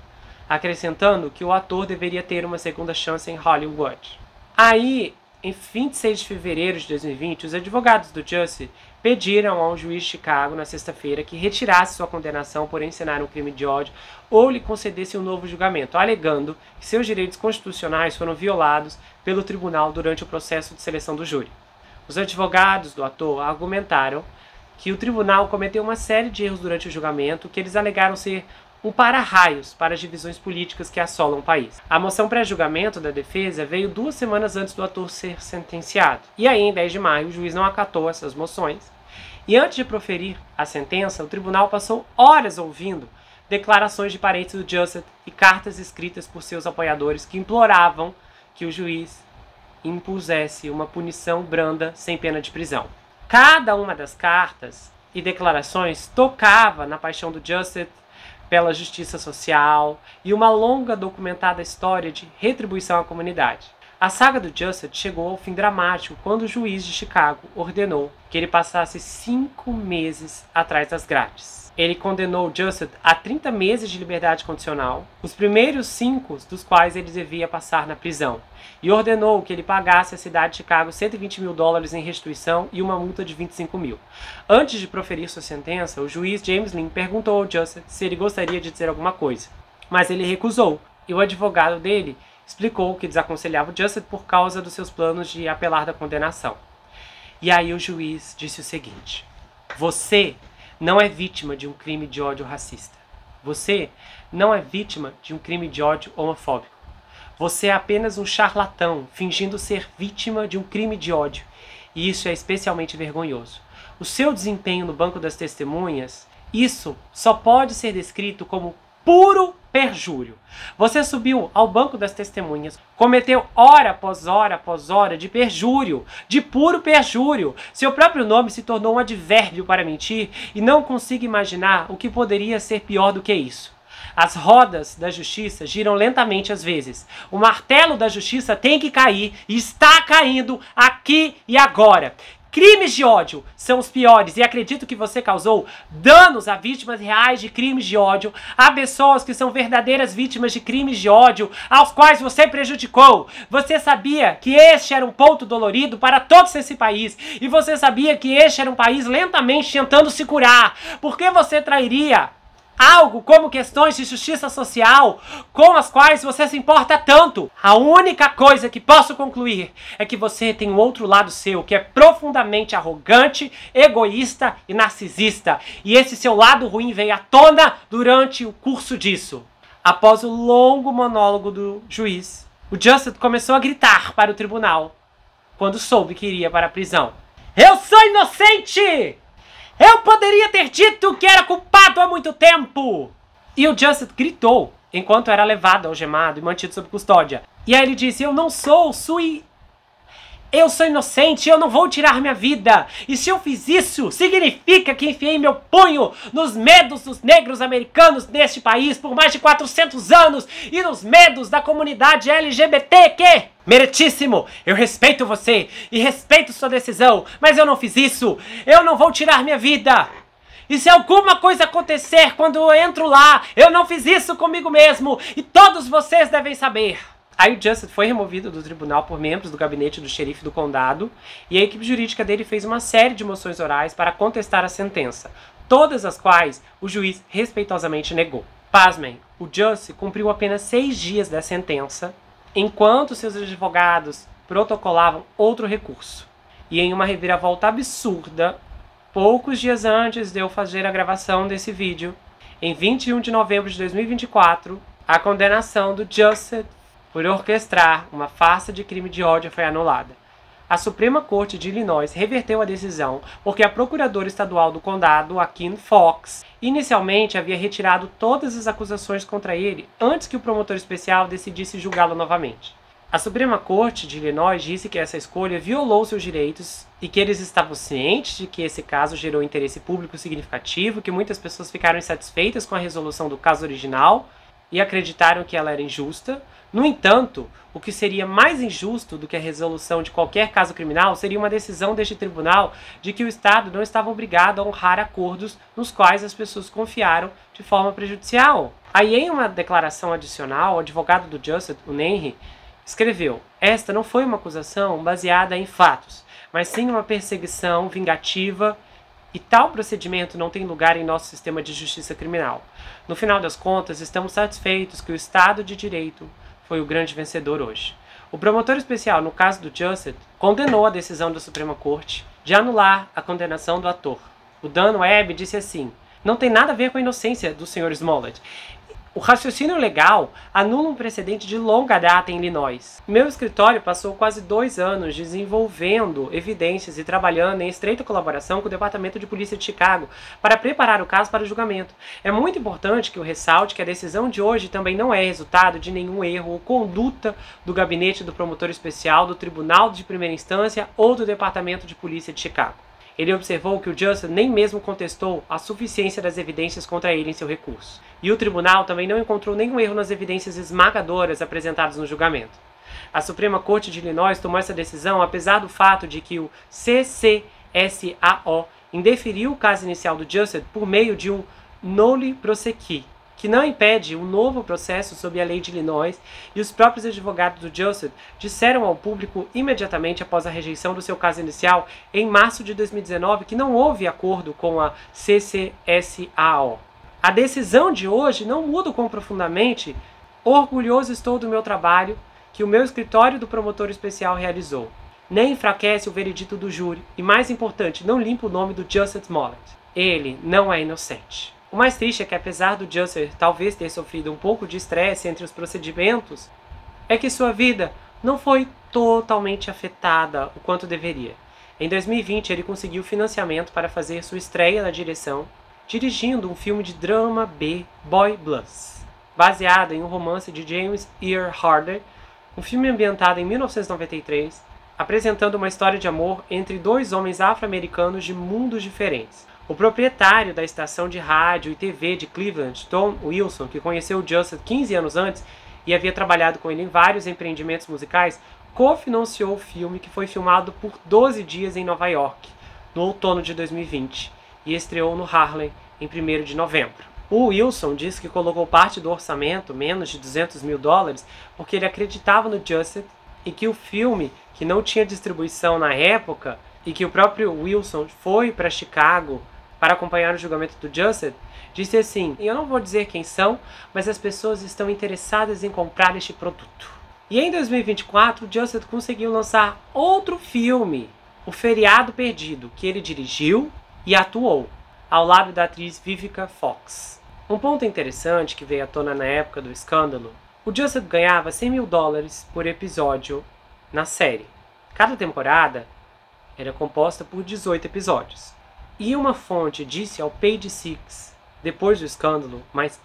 acrescentando que o ator deveria ter uma segunda chance em Hollywood. Aí, em 26 de fevereiro de 2020, os advogados do Jusset pediram ao juiz de Chicago, na sexta-feira, que retirasse sua condenação por encenar um crime de ódio ou lhe concedesse um novo julgamento, alegando que seus direitos constitucionais foram violados pelo tribunal durante o processo de seleção do júri. Os advogados do ator argumentaram que o tribunal cometeu uma série de erros durante o julgamento que eles alegaram ser um para-raios para as divisões políticas que assolam o país. A moção pré-julgamento da defesa veio 2 semanas antes do ator ser sentenciado. E aí, em 10 de maio, o juiz não acatou essas moções. E antes de proferir a sentença, o tribunal passou horas ouvindo declarações de parentes do Jusset e cartas escritas por seus apoiadores que imploravam que o juiz impusesse uma punição branda sem pena de prisão. Cada uma das cartas e declarações tocava na paixão do Jusset pela justiça social e uma longa documentada história de retribuição à comunidade. A saga do Jusset chegou ao fim dramático quando o juiz de Chicago ordenou que ele passasse 5 meses atrás das grades. Ele condenou Jusset a 30 meses de liberdade condicional, os primeiros 5 dos quais ele devia passar na prisão, e ordenou que ele pagasse à cidade de Chicago $120 mil em restituição e uma multa de $25 mil. Antes de proferir sua sentença, o juiz James Linn perguntou ao Jusset se ele gostaria de dizer alguma coisa, mas ele recusou, e o advogado dele explicou que desaconselhava o Jusset por causa dos seus planos de apelar da condenação. E aí o juiz disse o seguinte: você não é vítima de um crime de ódio racista. Você não é vítima de um crime de ódio homofóbico. Você é apenas um charlatão fingindo ser vítima de um crime de ódio. E isso é especialmente vergonhoso. O seu desempenho no banco das testemunhas, isso só pode ser descrito como puro perjúrio. Você subiu ao banco das testemunhas, cometeu hora após hora após hora de perjúrio, de puro perjúrio. Seu próprio nome se tornou um advérbio para mentir e não consigo imaginar o que poderia ser pior do que isso. As rodas da justiça giram lentamente às vezes. O martelo da justiça tem que cair e está caindo aqui e agora. Crimes de ódio são os piores e acredito que você causou danos a vítimas reais de crimes de ódio, a pessoas que são verdadeiras vítimas de crimes de ódio, aos quais você prejudicou. Você sabia que este era um ponto dolorido para todos esse país e você sabia que este era um país lentamente tentando se curar. Por que você trairia algo como questões de justiça social com as quais você se importa tanto? A única coisa que posso concluir é que você tem um outro lado seu que é profundamente arrogante, egoísta e narcisista. E esse seu lado ruim veio à tona durante o curso disso. Após o longo monólogo do juiz, o Jusset começou a gritar para o tribunal quando soube que iria para a prisão. Eu sou inocente! Eu poderia ter dito que era culpado há muito tempo! E o Jusset gritou enquanto era levado algemado e mantido sob custódia. E aí ele disse: eu não sou eu sou inocente, eu não vou tirar minha vida. E se eu fiz isso, significa que enfiei meu punho nos medos dos negros americanos neste país por mais de 400 anos e nos medos da comunidade LGBTQ. Meritíssimo, eu respeito você e respeito sua decisão, mas eu não fiz isso. Eu não vou tirar minha vida. E se alguma coisa acontecer quando eu entro lá, eu não fiz isso comigo mesmo, e todos vocês devem saber. Aí o Justin foi removido do tribunal por membros do gabinete do xerife do condado, e a equipe jurídica dele fez uma série de moções orais para contestar a sentença, todas as quais o juiz respeitosamente negou. Pasmem, o Justin cumpriu apenas 6 dias da sentença, enquanto seus advogados protocolavam outro recurso. E em uma reviravolta absurda, poucos dias antes de eu fazer a gravação desse vídeo, em 21 de novembro de 2024, a condenação do Justin por orquestrar uma farsa de crime de ódio foi anulada. A Suprema Corte de Illinois reverteu a decisão porque a procuradora estadual do condado, a Kim Foxx, inicialmente havia retirado todas as acusações contra ele antes que o promotor especial decidisse julgá-lo novamente. A Suprema Corte de Illinois disse que essa escolha violou seus direitos e que eles estavam cientes de que esse caso gerou interesse público significativo, que muitas pessoas ficaram insatisfeitas com a resolução do caso original e acreditaram que ela era injusta. No entanto, o que seria mais injusto do que a resolução de qualquer caso criminal seria uma decisão deste tribunal de que o Estado não estava obrigado a honrar acordos nos quais as pessoas confiaram de forma prejudicial. Aí, em uma declaração adicional, o advogado do Justin, o Henry, escreveu: esta não foi uma acusação baseada em fatos, mas sim uma perseguição vingativa, e tal procedimento não tem lugar em nosso sistema de justiça criminal. No final das contas, estamos satisfeitos que o Estado de Direito foi o grande vencedor hoje. O promotor especial, no caso do Justin, condenou a decisão da Suprema Corte de anular a condenação do ator. O Dan Webb disse assim: não tem nada a ver com a inocência do Sr. Smollett. O raciocínio legal anula um precedente de longa data em Illinois. Meu escritório passou quase 2 anos desenvolvendo evidências e trabalhando em estreita colaboração com o Departamento de Polícia de Chicago para preparar o caso para o julgamento. É muito importante que eu ressalte que a decisão de hoje também não é resultado de nenhum erro ou conduta do gabinete do promotor especial, do Tribunal de Primeira Instância ou do Departamento de Polícia de Chicago. Ele observou que o Justin nem mesmo contestou a suficiência das evidências contra ele em seu recurso. E o tribunal também não encontrou nenhum erro nas evidências esmagadoras apresentadas no julgamento. A Suprema Corte de Illinois tomou essa decisão apesar do fato de que o CCSAO indeferiu o caso inicial do Justin por meio de um nolle prosequi, que não impede um novo processo sob a lei de Illinois, e os próprios advogados do Justin disseram ao público imediatamente após a rejeição do seu caso inicial, em março de 2019, que não houve acordo com a CCSAO. A decisão de hoje não muda o quão profundamente orgulhoso estou do meu trabalho que o meu escritório do promotor especial realizou. Nem enfraquece o veredito do júri e, mais importante, não limpa o nome do Justin Smollett. Ele não é inocente. O mais triste é que, apesar do Justin talvez ter sofrido um pouco de estresse entre os procedimentos, é que sua vida não foi totalmente afetada o quanto deveria. Em 2020, ele conseguiu financiamento para fazer sua estreia na direção, dirigindo um filme de drama B, Boy Blues, baseado em um romance de James Earl Harder, um filme ambientado em 1993, apresentando uma história de amor entre 2 homens afro-americanos de mundos diferentes. O proprietário da estação de rádio e TV de Cleveland, Tom Wilson, que conheceu o Justin 15 anos antes e havia trabalhado com ele em vários empreendimentos musicais, cofinanciou o filme, que foi filmado por 12 dias em Nova York, no outono de 2020, e estreou no Harlem em 1º de novembro. O Wilson disse que colocou parte do orçamento, menos de $200 mil, porque ele acreditava no Justin e que o filme, que não tinha distribuição na época, e que o próprio Wilson foi para Chicago para acompanhar o julgamento do Justin, disse assim: eu não vou dizer quem são, mas as pessoas estão interessadas em comprar este produto. E em 2024, o Justin conseguiu lançar outro filme, O Feriado Perdido, que ele dirigiu e atuou, ao lado da atriz Vivica Fox. Um ponto interessante que veio à tona na época do escândalo: o Justin ganhava $100 mil por episódio na série. Cada temporada era composta por 18 episódios. E uma fonte disse ao Page Six, depois do escândalo, mas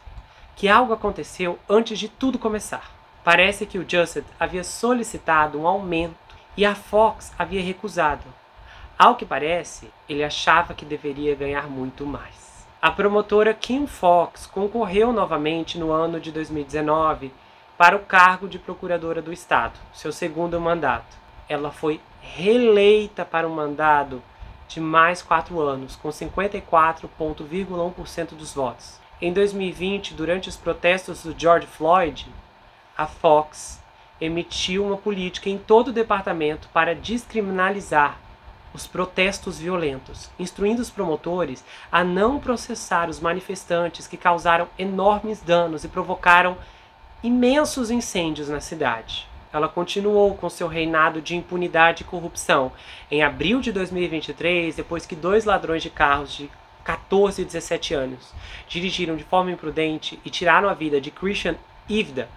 que algo aconteceu antes de tudo começar. Parece que o Justin havia solicitado um aumento e a Fox havia recusado. Ao que parece, ele achava que deveria ganhar muito mais. A promotora Kim Foxx concorreu novamente no ano de 2019 para o cargo de procuradora do Estado, seu segundo mandato. Ela foi reeleita para um mandato de mais 4 anos, com 54,1% dos votos. Em 2020, durante os protestos do George Floyd, a Fox emitiu uma política em todo o departamento para descriminalizar os protestos violentos, instruindo os promotores a não processar os manifestantes que causaram enormes danos e provocaram imensos incêndios na cidade. Ela continuou com seu reinado de impunidade e corrupção. Em abril de 2023, depois que 2 ladrões de carros de 14 e 17 anos dirigiram de forma imprudente e tiraram a vida de Christian Ivda,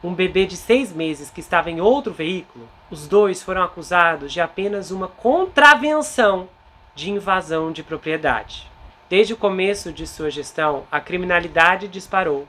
um bebê de 6 meses que estava em outro veículo, os dois foram acusados de apenas uma contravenção de invasão de propriedade. Desde o começo de sua gestão, a criminalidade disparou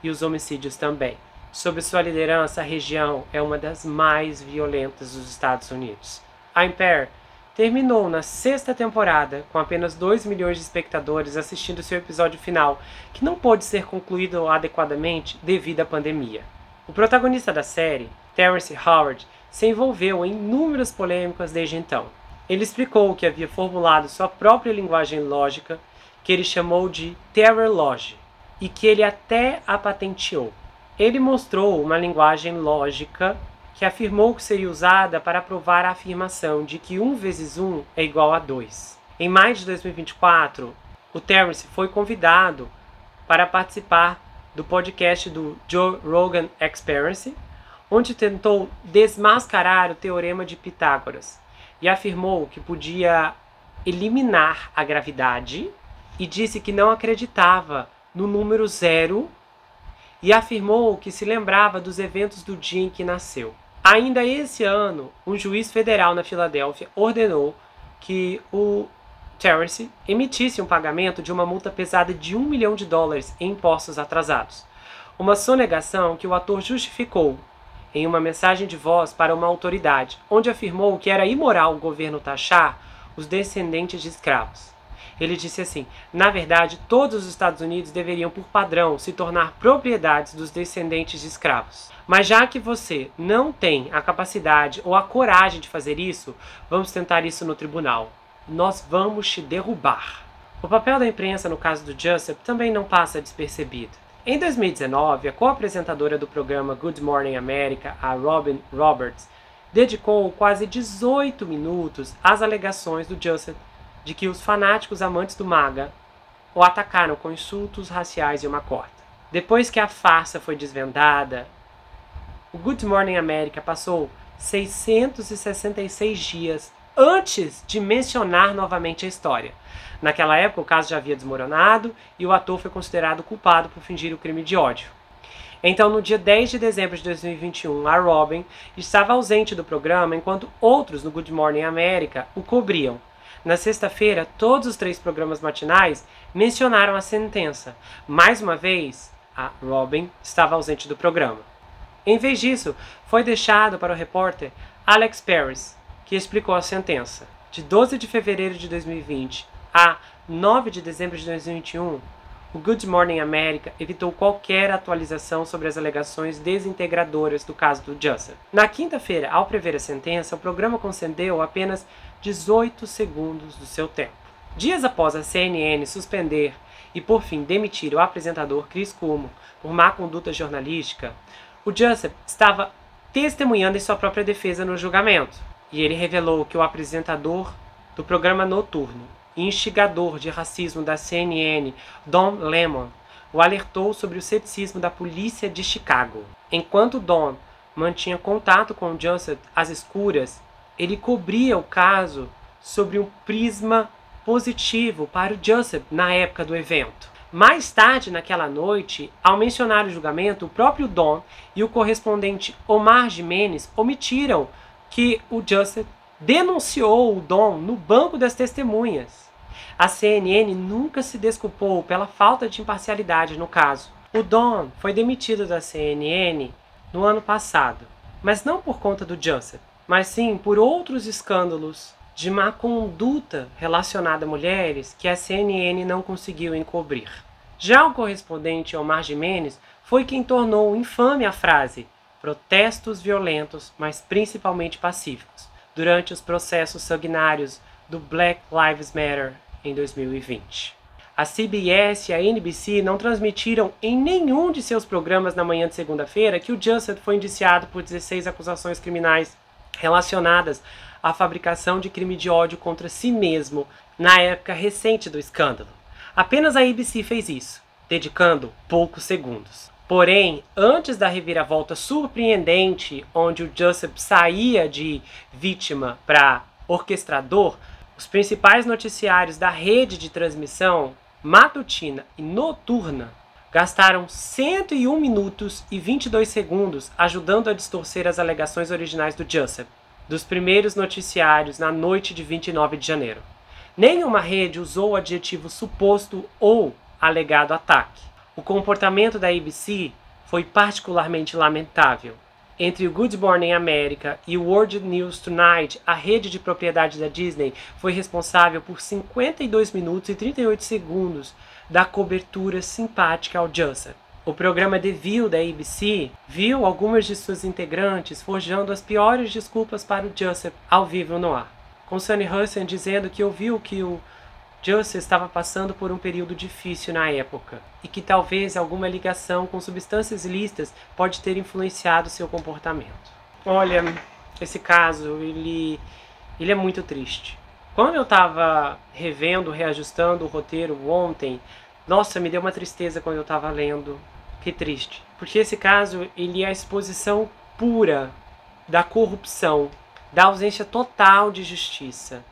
e os homicídios também. Sob sua liderança, a região é uma das mais violentas dos Estados Unidos. A Empire terminou na 6ª temporada com apenas 2 milhões de espectadores assistindo seu episódio final, que não pôde ser concluído adequadamente devido à pandemia. O protagonista da série, Terrence Howard, se envolveu em inúmeras polêmicas desde então. Ele explicou que havia formulado sua própria linguagem lógica, que ele chamou de Terrorlogy, e que ele até a patenteou. Ele mostrou uma linguagem lógica que afirmou que seria usada para provar a afirmação de que 1 vezes 1 é igual a 2. Em maio de 2024, o Terrence foi convidado para participar do podcast do Joe Rogan Experience, onde tentou desmascarar o teorema de Pitágoras e afirmou que podia eliminar a gravidade e disse que não acreditava no número 0 e afirmou que se lembrava dos eventos do dia em que nasceu. Ainda esse ano, um juiz federal na Filadélfia ordenou que o Terrence emitisse um pagamento de uma multa pesada de $1 milhão em impostos atrasados. Uma sonegação que o ator justificou em uma mensagem de voz para uma autoridade, onde afirmou que era imoral o governo taxar os descendentes de escravos. Ele disse assim: na verdade, todos os Estados Unidos deveriam, por padrão, se tornar propriedades dos descendentes de escravos. Mas já que você não tem a capacidade ou a coragem de fazer isso, vamos tentar isso no tribunal. Nós vamos te derrubar. O papel da imprensa no caso do Joseph também não passa despercebido. Em 2019, a co-apresentadora do programa Good Morning America, a Robin Roberts, dedicou quase 18 minutos às alegações do Joseph de que os fanáticos amantes do MAGA o atacaram com insultos raciais e uma corda. Depois que a farsa foi desvendada, o Good Morning America passou 666 dias antes de mencionar novamente a história. Naquela época, o caso já havia desmoronado e o ator foi considerado culpado por fingir o crime de ódio. Então, no dia 10 de dezembro de 2021, a Robin estava ausente do programa enquanto outros no Good Morning America o cobriam. Na sexta-feira, todos os 3 programas matinais mencionaram a sentença. Mais uma vez, a Robin estava ausente do programa. Em vez disso, foi deixado para o repórter Alex Paris, que explicou a sentença. De 12 de fevereiro de 2020 a 9 de dezembro de 2021, o Good Morning America evitou qualquer atualização sobre as alegações desintegradoras do caso do Joseph. Na quinta-feira, ao prever a sentença, o programa concedeu apenas 18 segundos do seu tempo. Dias após a CNN suspender e, por fim, demitir o apresentador Chris Cuomo por má conduta jornalística, o Joseph estava testemunhando em sua própria defesa no julgamento. E ele revelou que o apresentador do programa noturno e instigador de racismo da CNN, Don Lemon, o alertou sobre o ceticismo da polícia de Chicago. Enquanto Don mantinha contato com o Joseph às escuras, ele cobria o caso sobre um prisma positivo para o Joseph na época do evento. Mais tarde naquela noite, ao mencionar o julgamento, o próprio Don e o correspondente Omar Jimenez omitiram que o Joseph denunciou o Don no banco das testemunhas. A CNN nunca se desculpou pela falta de imparcialidade no caso. O Don foi demitido da CNN no ano passado, mas não por conta do Joseph, mas sim por outros escândalos de má conduta relacionada a mulheres que a CNN não conseguiu encobrir. Já o correspondente Omar Jimenez foi quem tornou infame a frase "protestos violentos, mas principalmente pacíficos", durante os processos sanguinários do Black Lives Matter em 2020. A CBS e a NBC não transmitiram em nenhum de seus programas na manhã de segunda-feira que o Joseph foi indiciado por 16 acusações criminais relacionadas à fabricação de crime de ódio contra si mesmo na época recente do escândalo. Apenas a ABC fez isso, dedicando poucos segundos. Porém, antes da reviravolta surpreendente, onde o Joseph saía de vítima para orquestrador, os principais noticiários da rede de transmissão matutina e noturna gastaram 101 minutos e 22 segundos ajudando a distorcer as alegações originais do Joseph, dos primeiros noticiários na noite de 29 de janeiro. Nenhuma rede usou o adjetivo suposto ou alegado ataque. O comportamento da ABC foi particularmente lamentável. Entre o Good Morning America e o World News Tonight, a rede de propriedade da Disney foi responsável por 52 minutos e 38 segundos da cobertura simpática ao Joseph. O programa The View da ABC viu algumas de suas integrantes forjando as piores desculpas para o Joseph ao vivo no ar, com Sunny Huston dizendo que ouviu que o Joseph estava passando por um período difícil na época e que talvez alguma ligação com substâncias ilícitas pode ter influenciado seu comportamento. Olha, esse caso, ele é muito triste. Quando eu estava revendo, reajustando o roteiro ontem, nossa, me deu uma tristeza quando eu estava lendo. Que triste. Porque esse caso, ele é a exposição pura da corrupção, da ausência total de justiça,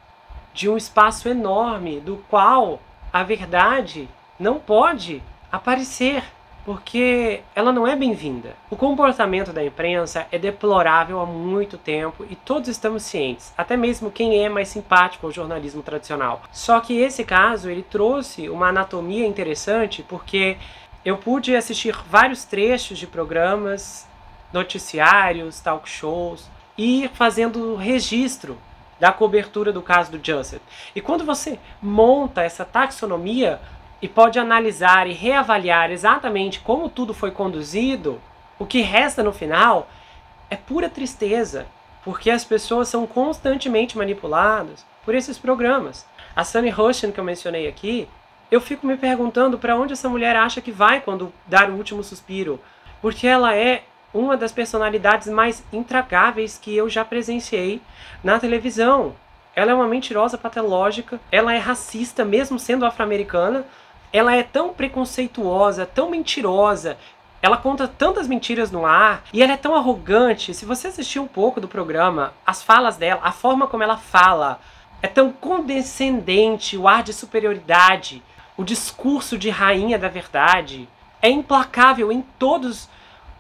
de um espaço enorme do qual a verdade não pode aparecer, porque ela não é bem-vinda. O comportamento da imprensa é deplorável há muito tempo e todos estamos cientes, até mesmo quem é mais simpático ao jornalismo tradicional. Só que esse caso, ele trouxe uma anatomia interessante, porque eu pude assistir vários trechos de programas, noticiários, talk shows, e ir fazendo registro da cobertura do caso do Joseph. E quando você monta essa taxonomia e pode analisar e reavaliar exatamente como tudo foi conduzido, o que resta no final é pura tristeza, porque as pessoas são constantemente manipuladas por esses programas. A Sunny Huston, que eu mencionei aqui, eu fico me perguntando para onde essa mulher acha que vai quando dar o último suspiro, porque ela é uma das personalidades mais intragáveis que eu já presenciei na televisão. Ela é uma mentirosa patológica, ela é racista mesmo sendo afro-americana, ela é tão preconceituosa, tão mentirosa, ela conta tantas mentiras no ar, e ela é tão arrogante. Se você assistir um pouco do programa, as falas dela, a forma como ela fala, é tão condescendente, o ar de superioridade, o discurso de rainha da verdade, é implacável em todos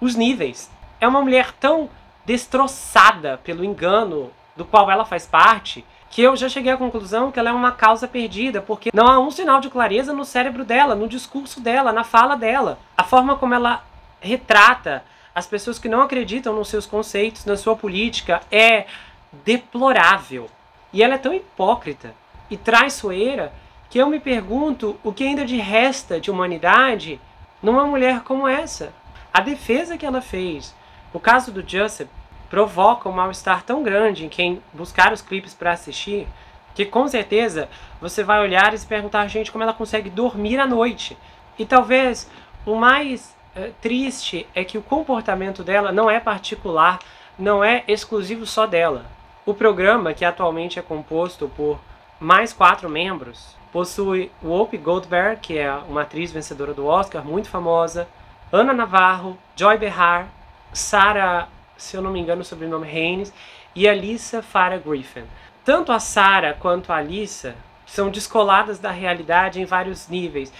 os níveis. É uma mulher tão destroçada pelo engano do qual ela faz parte, que eu já cheguei à conclusão que ela é uma causa perdida, porque não há um sinal de clareza no cérebro dela, no discurso dela, na fala dela. A forma como ela retrata as pessoas que não acreditam nos seus conceitos, na sua política, é deplorável. E ela é tão hipócrita e traiçoeira que eu me pergunto o que ainda de resta de humanidade numa mulher como essa. A defesa que ela fez, o caso do Joseph, provoca um mal-estar tão grande em quem buscar os clipes para assistir, que com certeza você vai olhar e se perguntar, gente, como ela consegue dormir à noite. E talvez o mais triste é que o comportamento dela não é particular, não é exclusivo só dela. O programa, que atualmente é composto por mais 4 membros, possui Whoopi Goldberg, que é uma atriz vencedora do Oscar, muito famosa, Ana Navarro, Joy Behar, Sarah, se eu não me engano o sobrenome Haynes, e Alyssa Farah Griffin. Tanto a Sarah quanto a Alyssa são descoladas da realidade em vários níveis,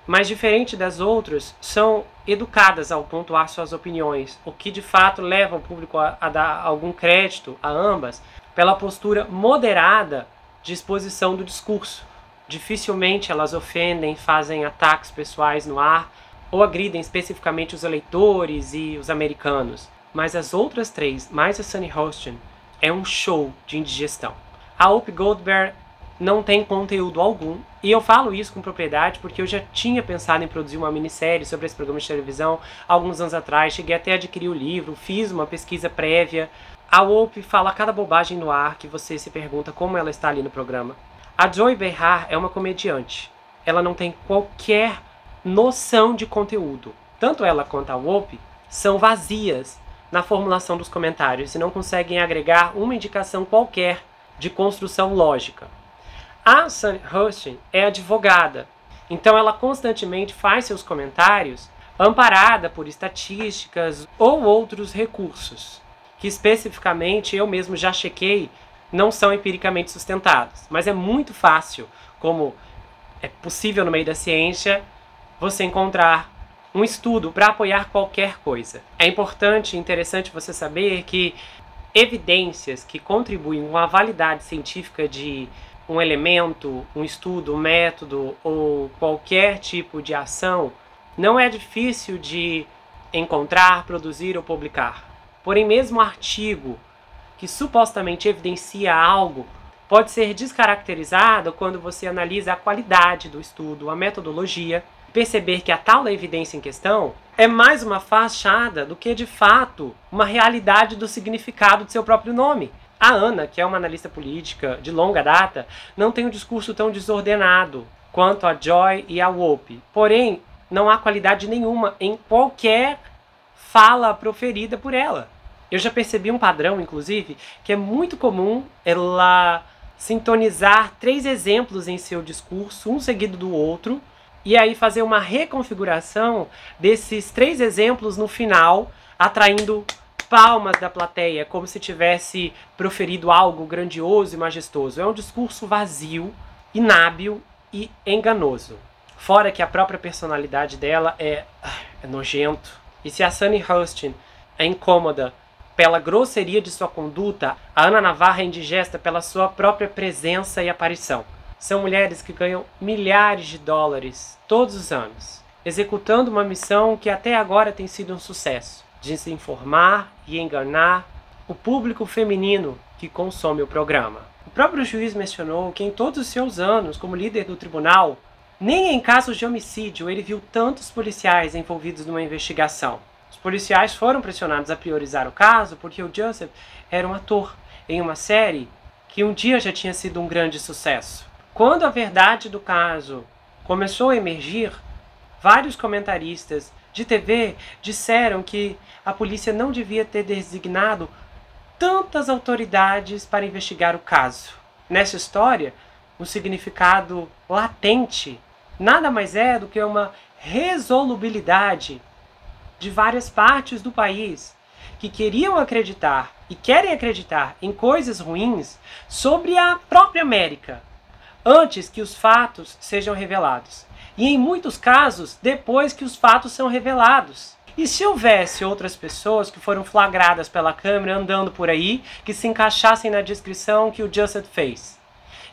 mas diferente das outras, são educadas ao pontuar suas opiniões, o que de fato leva o público a dar algum crédito a ambas pela postura moderada de exposição do discurso. Dificilmente elas ofendem, fazem ataques pessoais no ar, ou agridem especificamente os eleitores e os americanos. Mas as outras 3, mais a Sunny Huston, é um show de indigestão. A Whoopi Goldberg não tem conteúdo algum, e eu falo isso com propriedade porque eu já tinha pensado em produzir uma minissérie sobre esse programa de televisão alguns anos atrás, cheguei até a adquirir o livro, fiz uma pesquisa prévia. A Whoopi fala cada bobagem no ar que você se pergunta como ela está ali no programa. A Joy Behar é uma comediante. Ela não tem qualquer noção de conteúdo. Tanto ela quanto a Whoopi são vazias na formulação dos comentários e não conseguem agregar uma indicação qualquer de construção lógica. A Sunny Hostin é advogada, então ela constantemente faz seus comentários amparada por estatísticas ou outros recursos, que especificamente eu mesmo já chequei, não são empiricamente sustentados. Mas é muito fácil, como é possível no meio da ciência, você encontrar um estudo para apoiar qualquer coisa. É importante e interessante você saber que evidências que contribuem com a validade científica de um elemento, um estudo, um método ou qualquer tipo de ação não é difícil de encontrar, produzir ou publicar. Porém, mesmo um artigo que supostamente evidencia algo pode ser descaracterizado quando você analisa a qualidade do estudo, a metodologia, perceber que a tal da evidência em questão é mais uma fachada do que, de fato, uma realidade do significado de seu próprio nome. A Ana, que é uma analista política de longa data, não tem um discurso tão desordenado quanto a Joy e a Whoopi. Porém, não há qualidade nenhuma em qualquer fala proferida por ela. Eu já percebi um padrão, inclusive, que é muito comum ela sintonizar 3 exemplos em seu discurso, um seguido do outro, e aí fazer uma reconfiguração desses 3 exemplos no final, atraindo palmas da plateia, como se tivesse proferido algo grandioso e majestoso. É um discurso vazio, inábil e enganoso. Fora que a própria personalidade dela é nojento. E se a Sunny Hostin é incômoda pela grosseria de sua conduta, a Ana Navarra é indigesta pela sua própria presença e aparição. São mulheres que ganham milhares de dólares todos os anos, executando uma missão que até agora tem sido um sucesso, desinformar e enganar o público feminino que consome o programa. O próprio juiz mencionou que em todos os seus anos como líder do tribunal, nem em casos de homicídio ele viu tantos policiais envolvidos numa investigação. Os policiais foram pressionados a priorizar o caso porque o Joseph era um ator em uma série que um dia já tinha sido um grande sucesso. Quando a verdade do caso começou a emergir, vários comentaristas de TV disseram que a polícia não devia ter designado tantas autoridades para investigar o caso. Nessa história, o significado latente nada mais é do que uma resolubilidade de várias partes do país que queriam acreditar e querem acreditar em coisas ruins sobre a própria América, antes que os fatos sejam revelados. E em muitos casos, depois que os fatos são revelados. E se houvesse outras pessoas que foram flagradas pela câmera andando por aí, que se encaixassem na descrição que o Joseph fez?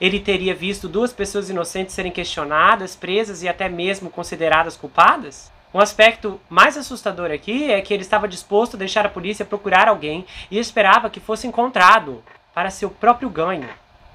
Ele teria visto 2 pessoas inocentes serem questionadas, presas e até mesmo consideradas culpadas? Um aspecto mais assustador aqui é que ele estava disposto a deixar a polícia procurar alguém e esperava que fosse encontrado para seu próprio ganho.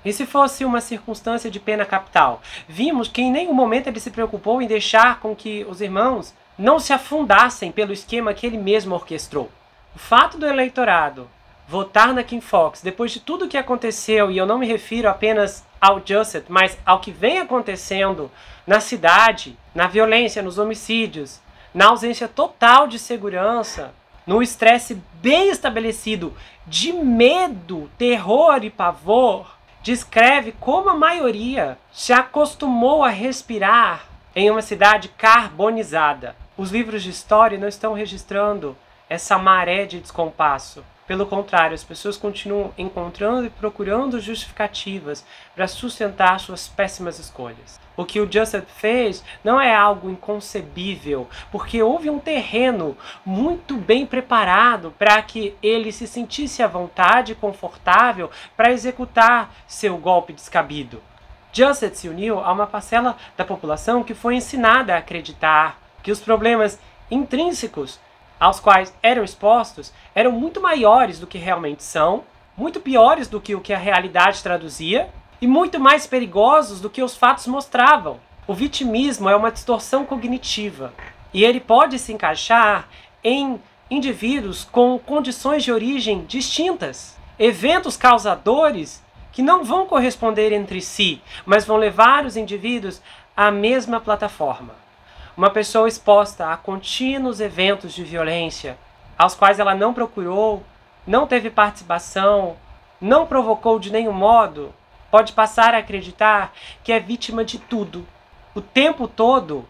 E se fosse uma circunstância de pena capital? Vimos que em nenhum momento ele se preocupou em deixar com que os irmãos não se afundassem pelo esquema que ele mesmo orquestrou. O fato do eleitorado votar na Kim Foxx, depois de tudo o que aconteceu, e eu não me refiro apenas ao Joseph, mas ao que vem acontecendo na cidade, na violência, nos homicídios, na ausência total de segurança, no estresse bem estabelecido de medo, terror e pavor, descreve como a maioria se acostumou a respirar em uma cidade carbonizada. Os livros de história não estão registrando essa maré de descompasso. Pelo contrário, as pessoas continuam encontrando e procurando justificativas para sustentar suas péssimas escolhas. O que o Joseph fez não é algo inconcebível, porque houve um terreno muito bem preparado para que ele se sentisse à vontade e confortável para executar seu golpe descabido. Joseph se uniu a uma parcela da população que foi ensinada a acreditar que os problemas intrínsecos aos quais eram expostos eram muito maiores do que realmente são, muito piores do que o que a realidade traduzia e muito mais perigosos do que os fatos mostravam. O vitimismo é uma distorção cognitiva e ele pode se encaixar em indivíduos com condições de origem distintas. Eventos causadores que não vão corresponder entre si, mas vão levar os indivíduos à mesma plataforma. Uma pessoa exposta a contínuos eventos de violência, aos quais ela não procurou, não teve participação, não provocou de nenhum modo, pode passar a acreditar que é vítima de tudo, o tempo todo,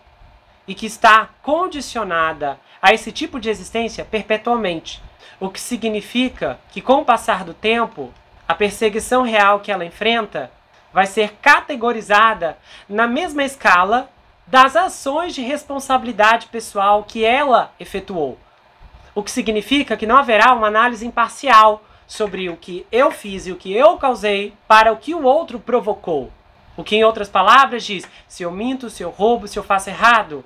e que está condicionada a esse tipo de existência perpetuamente. O que significa que, com o passar do tempo, a perseguição real que ela enfrenta vai ser categorizada na mesma escala das ações de responsabilidade pessoal que ela efetuou. O que significa que não haverá uma análise imparcial sobre o que eu fiz e o que eu causei para o que o outro provocou. O que, em outras palavras, diz: se eu minto, se eu roubo, se eu faço errado,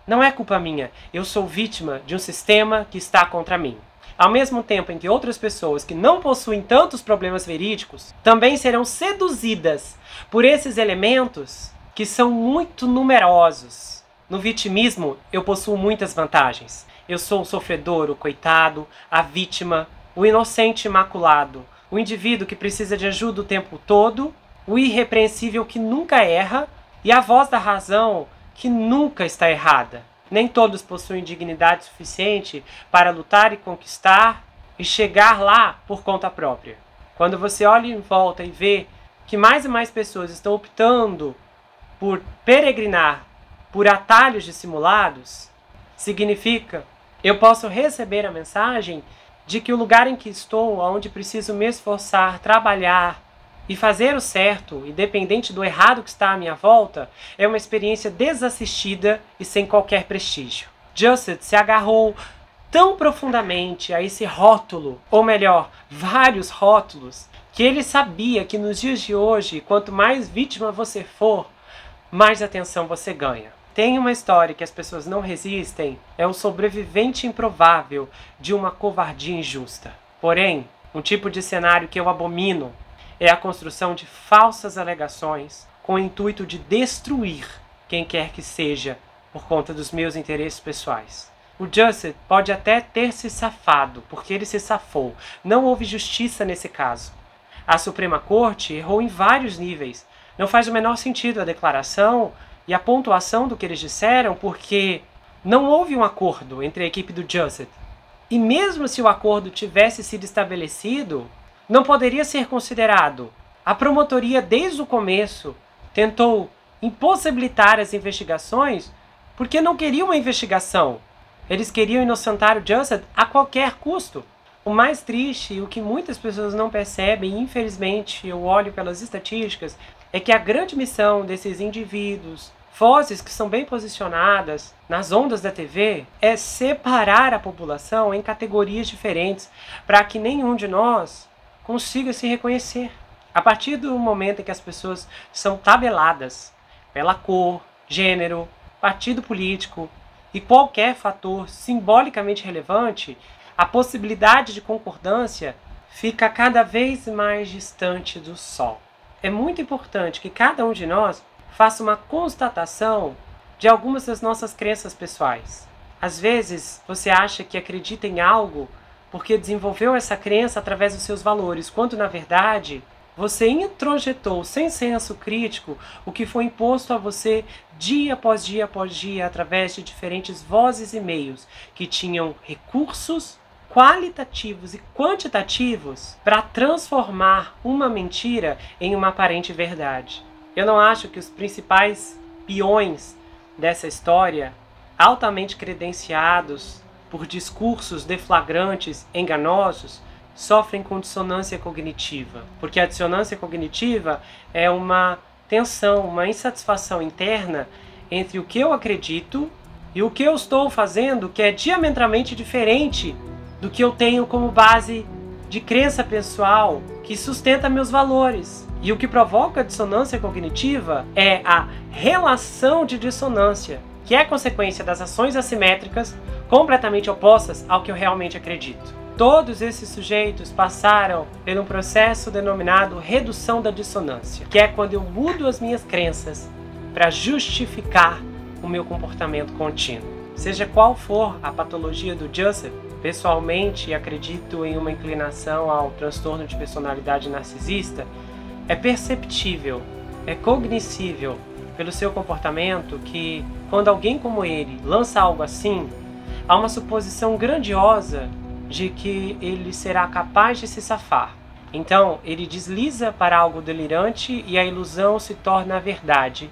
não é culpa minha. Eu sou vítima de um sistema que está contra mim. Ao mesmo tempo em que outras pessoas que não possuem tantos problemas verídicos também serão seduzidas por esses elementos que são muito numerosos. No vitimismo, eu possuo muitas vantagens. Eu sou o sofredor, o coitado, a vítima, o inocente imaculado, o indivíduo que precisa de ajuda o tempo todo, o irrepreensível que nunca erra e a voz da razão que nunca está errada. Nem todos possuem dignidade suficiente para lutar e conquistar e chegar lá por conta própria. Quando você olha em volta e vê que mais e mais pessoas estão optando por peregrinar por atalhos dissimulados, significa eu posso receber a mensagem de que o lugar em que estou, onde preciso me esforçar, trabalhar e fazer o certo, independente do errado que está à minha volta, é uma experiência desassistida e sem qualquer prestígio. Jusset se agarrou tão profundamente a esse rótulo, ou melhor, vários rótulos, que ele sabia que nos dias de hoje, quanto mais vítima você for, mais atenção você ganha. Tem uma história que as pessoas não resistem, é o sobrevivente improvável de uma covardia injusta. Porém, um tipo de cenário que eu abomino é a construção de falsas alegações com o intuito de destruir quem quer que seja por conta dos meus interesses pessoais. O Jusset pode até ter se safado, porque ele se safou. Não houve justiça nesse caso. A Suprema Corte errou em vários níveis. Não faz o menor sentido a declaração e a pontuação do que eles disseram, porque não houve um acordo entre a equipe do Jusset. E mesmo se o acordo tivesse sido estabelecido, não poderia ser considerado. A promotoria, desde o começo, tentou impossibilitar as investigações porque não queria uma investigação. Eles queriam inocentar o Jusset a qualquer custo. O mais triste e o que muitas pessoas não percebem, infelizmente eu olho pelas estatísticas, é que a grande missão desses indivíduos, vozes que são bem posicionadas nas ondas da TV, é separar a população em categorias diferentes para que nenhum de nós consiga se reconhecer. A partir do momento em que as pessoas são tabeladas pela cor, gênero, partido político e qualquer fator simbolicamente relevante, a possibilidade de concordância fica cada vez mais distante do sol. É muito importante que cada um de nós faça uma constatação de algumas das nossas crenças pessoais. Às vezes, você acha que acredita em algo porque desenvolveu essa crença através dos seus valores, quando, na verdade, você introjetou sem senso crítico o que foi imposto a você dia após dia após dia, através de diferentes vozes e meios que tinham recursos qualitativos e quantitativos para transformar uma mentira em uma aparente verdade. Eu não acho que os principais peões dessa história, altamente credenciados por discursos deflagrantes, enganosos, sofrem com dissonância cognitiva. Porque a dissonância cognitiva é uma tensão, uma insatisfação interna entre o que eu acredito e o que eu estou fazendo, que é diametralmente diferente do que eu tenho como base de crença pessoal que sustenta meus valores. E o que provoca a dissonância cognitiva é a relação de dissonância, que é consequência das ações assimétricas completamente opostas ao que eu realmente acredito. Todos esses sujeitos passaram por um processo denominado redução da dissonância, que é quando eu mudo as minhas crenças para justificar o meu comportamento contínuo. Seja qual for a patologia do Jusset, pessoalmente acredito em uma inclinação ao transtorno de personalidade narcisista, É perceptível, é cognoscível pelo seu comportamento que, quando alguém como ele lança algo assim, há uma suposição grandiosa de que ele será capaz de se safar. Então, ele desliza para algo delirante e a ilusão se torna a verdade,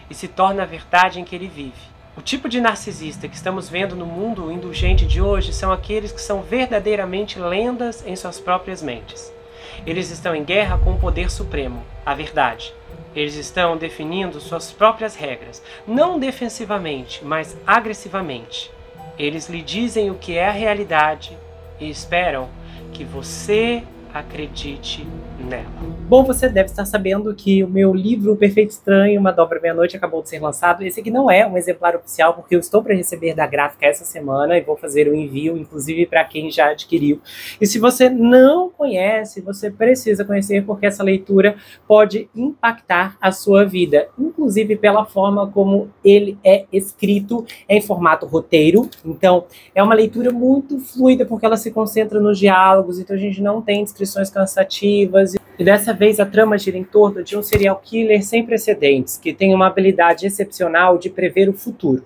e se torna a verdade em que ele vive. O tipo de narcisista que estamos vendo no mundo indulgente de hoje são aqueles que são verdadeiramente lendas em suas próprias mentes. Eles estão em guerra com o poder supremo, a verdade. Eles estão definindo suas próprias regras, não defensivamente, mas agressivamente. Eles lhe dizem o que é a realidade e esperam que você acredite nela. Bom, você deve estar sabendo que o meu livro Perfeito Estranho, Uma Dobra Meia-Noite, acabou de ser lançado. Esse aqui não é um exemplar oficial, porque eu estou para receber da gráfica essa semana e vou fazer o envio, inclusive para quem já adquiriu. E se você não conhece, você precisa conhecer, porque essa leitura pode impactar a sua vida, inclusive pela forma como ele é escrito, em formato roteiro. Então, é uma leitura muito fluida, porque ela se concentra nos diálogos, então a gente não tem descrições cansativas. E dessa vez a trama gira em torno de um serial killer sem precedentes, que tem uma habilidade excepcional de prever o futuro.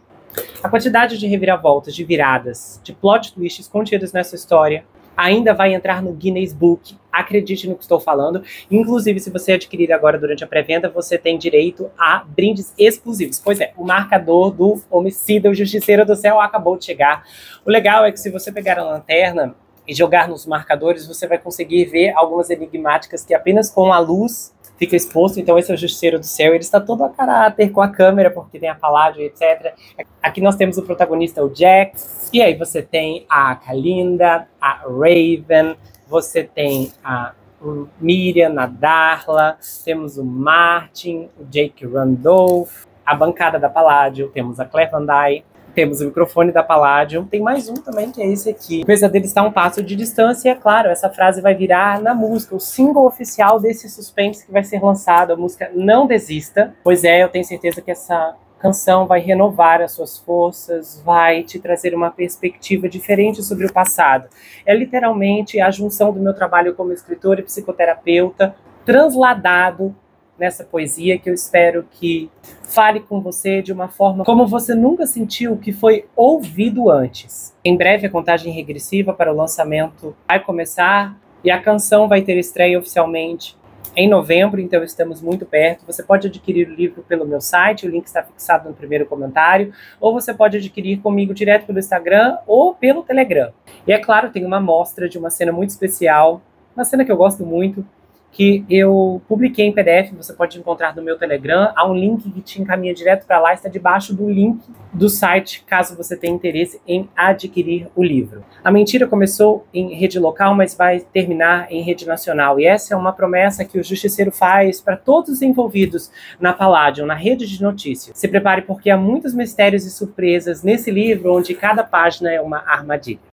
A quantidade de reviravoltas, de viradas, de plot twists contidos nessa história ainda vai entrar no Guinness Book, acredite no que estou falando. Inclusive, se você adquirir agora durante a pré-venda, você tem direito a brindes exclusivos. Pois é, o marcador do Homicida, o Justiceiro do Céu, acabou de chegar. O legal é que se você pegar a lanterna e jogar nos marcadores, você vai conseguir ver algumas enigmáticas que apenas com a luz fica exposto. Então esse é o Justiceiro do Céu, ele está todo a caráter com a câmera, porque tem a Paládio, etc. Aqui nós temos o protagonista, o Jack, e aí você tem a Kalinda, a Raven, você tem a Miriam, a Darla, temos o Martin, o Jake Randolph, a bancada da Paládio, temos a Claire Van Dyke, temos o microfone da Palladium, tem mais um também, que é esse aqui. O pesadelo está a um passo de distância, e é claro, essa frase vai virar na música, o single oficial desse suspense que vai ser lançado, a música Não Desista. Pois é, eu tenho certeza que essa canção vai renovar as suas forças, vai te trazer uma perspectiva diferente sobre o passado. É literalmente a junção do meu trabalho como escritor e psicoterapeuta, transladado nessa poesia, que eu espero que fale com você de uma forma como você nunca sentiu que foi ouvido antes. Em breve a contagem regressiva para o lançamento vai começar e a canção vai ter estreia oficialmente em novembro, então estamos muito perto. Você pode adquirir o livro pelo meu site, o link está fixado no primeiro comentário, ou você pode adquirir comigo direto pelo Instagram ou pelo Telegram. E é claro, tem uma amostra de uma cena muito especial, uma cena que eu gosto muito, que eu publiquei em PDF, você pode encontrar no meu Telegram. Há um link que te encaminha direto para lá, está debaixo do link do site, caso você tenha interesse em adquirir o livro. A mentira começou em rede local, mas vai terminar em rede nacional, e essa é uma promessa que o Justiceiro faz para todos os envolvidos na Palladium, na rede de notícias. Se prepare, porque há muitos mistérios e surpresas nesse livro, onde cada página é uma armadilha.